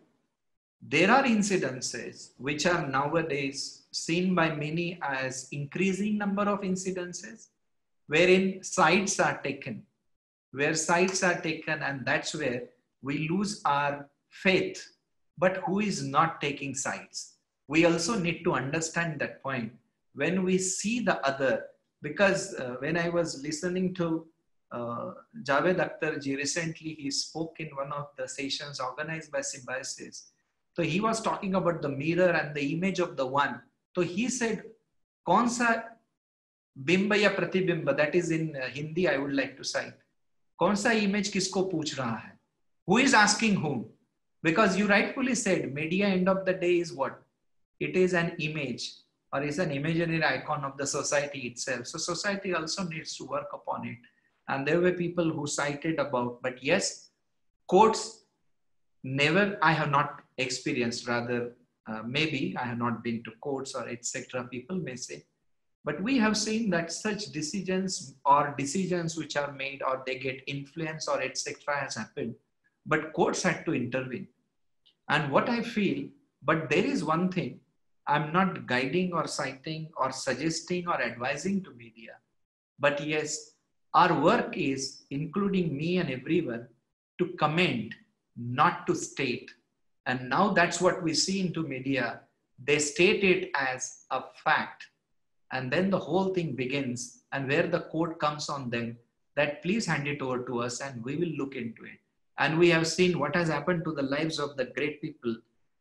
There are incidences which are nowadays seen by many as increasing number of incidences, wherein sides are taken, and that's where we lose our faith. But who is not taking sides? We also need to understand that point. When we see the other, because when I was listening to Javed Akhtar ji recently, he spoke in one of the sessions organized by Symbiosis. So he was talking about the mirror and the image of the one. So he said, "Kaun sa bimba ya pratibimba?" That is in Hindi, I would like to cite. "Kaun sa image kisko pooch raha hai?" Who is asking whom? Because you rightfully said, media end of the day is what? It is an image, or is an imaginary icon of the society itself. So society also needs to work upon it. And there were people who cited about, but yes, courts never, I have not experienced, rather maybe I have not been to courts or etc. people may say, but we have seen that such decisions or decisions which are made or they get influence or etc. has happened, but courts had to intervene. And what I feel, but there is one thing, I'm not guiding or citing or suggesting or advising to media, but yes, our work is, including me and everyone, to comment, not to state. And now that's what we see into media. They state it as a fact. And then the whole thing begins, and where the court comes on them, that please hand it over to us and we will look into it. And we have seen what has happened to the lives of the great people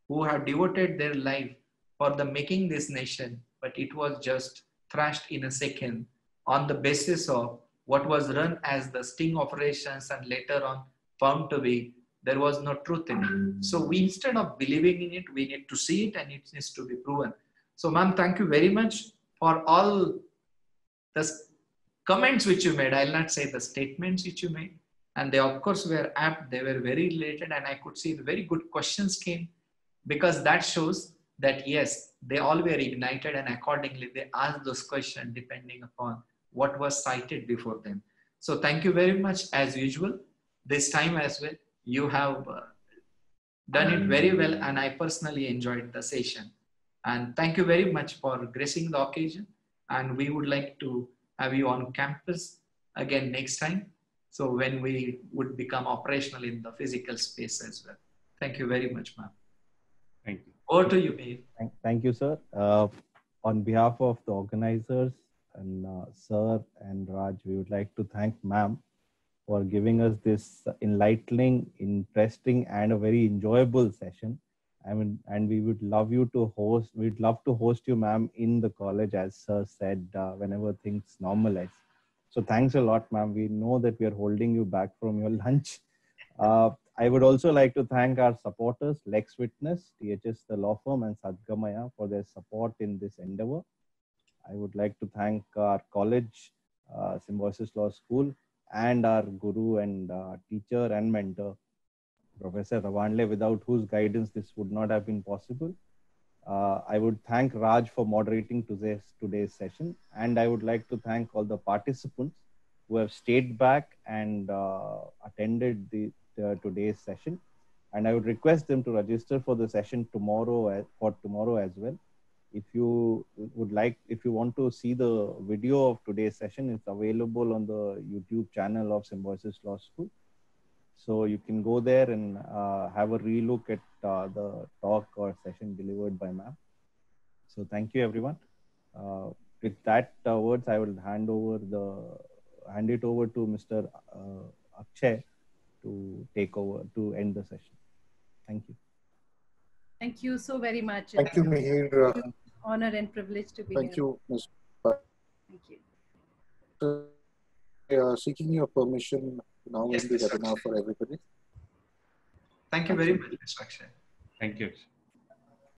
who have devoted their life for the making this nation, but it was just thrashed in a second on the basis of what was run as the sting operations, and later on found to be there was no truth in it. So we, instead of believing in it, we need to see it and it needs to be proven. So ma'am, thank you very much for all the comments which you made. I'll not say the statements which you made. And they of course were apt, they were very related, and I could see very good questions came, because that shows that yes, they all were ignited and accordingly they asked those questions depending upon what was cited before them. So thank you very much as usual. This time as well, you have done it very well, and I personally enjoyed the session. And thank you very much for gracing the occasion. And we would like to have you on campus again next time. So when we would become operational in the physical space as well. Thank you very much, ma'am. Thank you. Over to you, Mihir. Thank you, sir. On behalf of the organizers and sir and Raj, we would like to thank ma'am for giving us this enlightening, interesting, and a very enjoyable session. I mean, and we would love you to host. We'd love to host you, ma'am, in the college, as sir said, whenever things normalize. So thanks a lot, ma'am. We know that we are holding you back from your lunch. I would also like to thank our supporters, Lex Witness, THS, the law firm, and Sadgamaya for their support in this endeavor. I would like to thank our college, Symbiosis Law School, and our guru and teacher and mentor, Professor Ravandle, without whose guidance this would not have been possible. I would thank Raj for moderating today's session, and I would like to thank all the participants who have stayed back and attended today's session. And I would request them to register for the session tomorrow as well. If you want to see the video of today's session, it's available on the YouTube channel of Symbiosis Law School. So you can go there and have a relook at the talk or session delivered by ma'am. So thank you, everyone. With that words, I will hand it over to Mr. Akshay to take over to end the session. Thank you. Thank you so very much. Thank you, Mihir. Honor and privilege to be Thank here. you, Ms. Thank you. Seeking your permission now in the webinar for everybody. Thank you very much, Mr. Akshay. Thank you.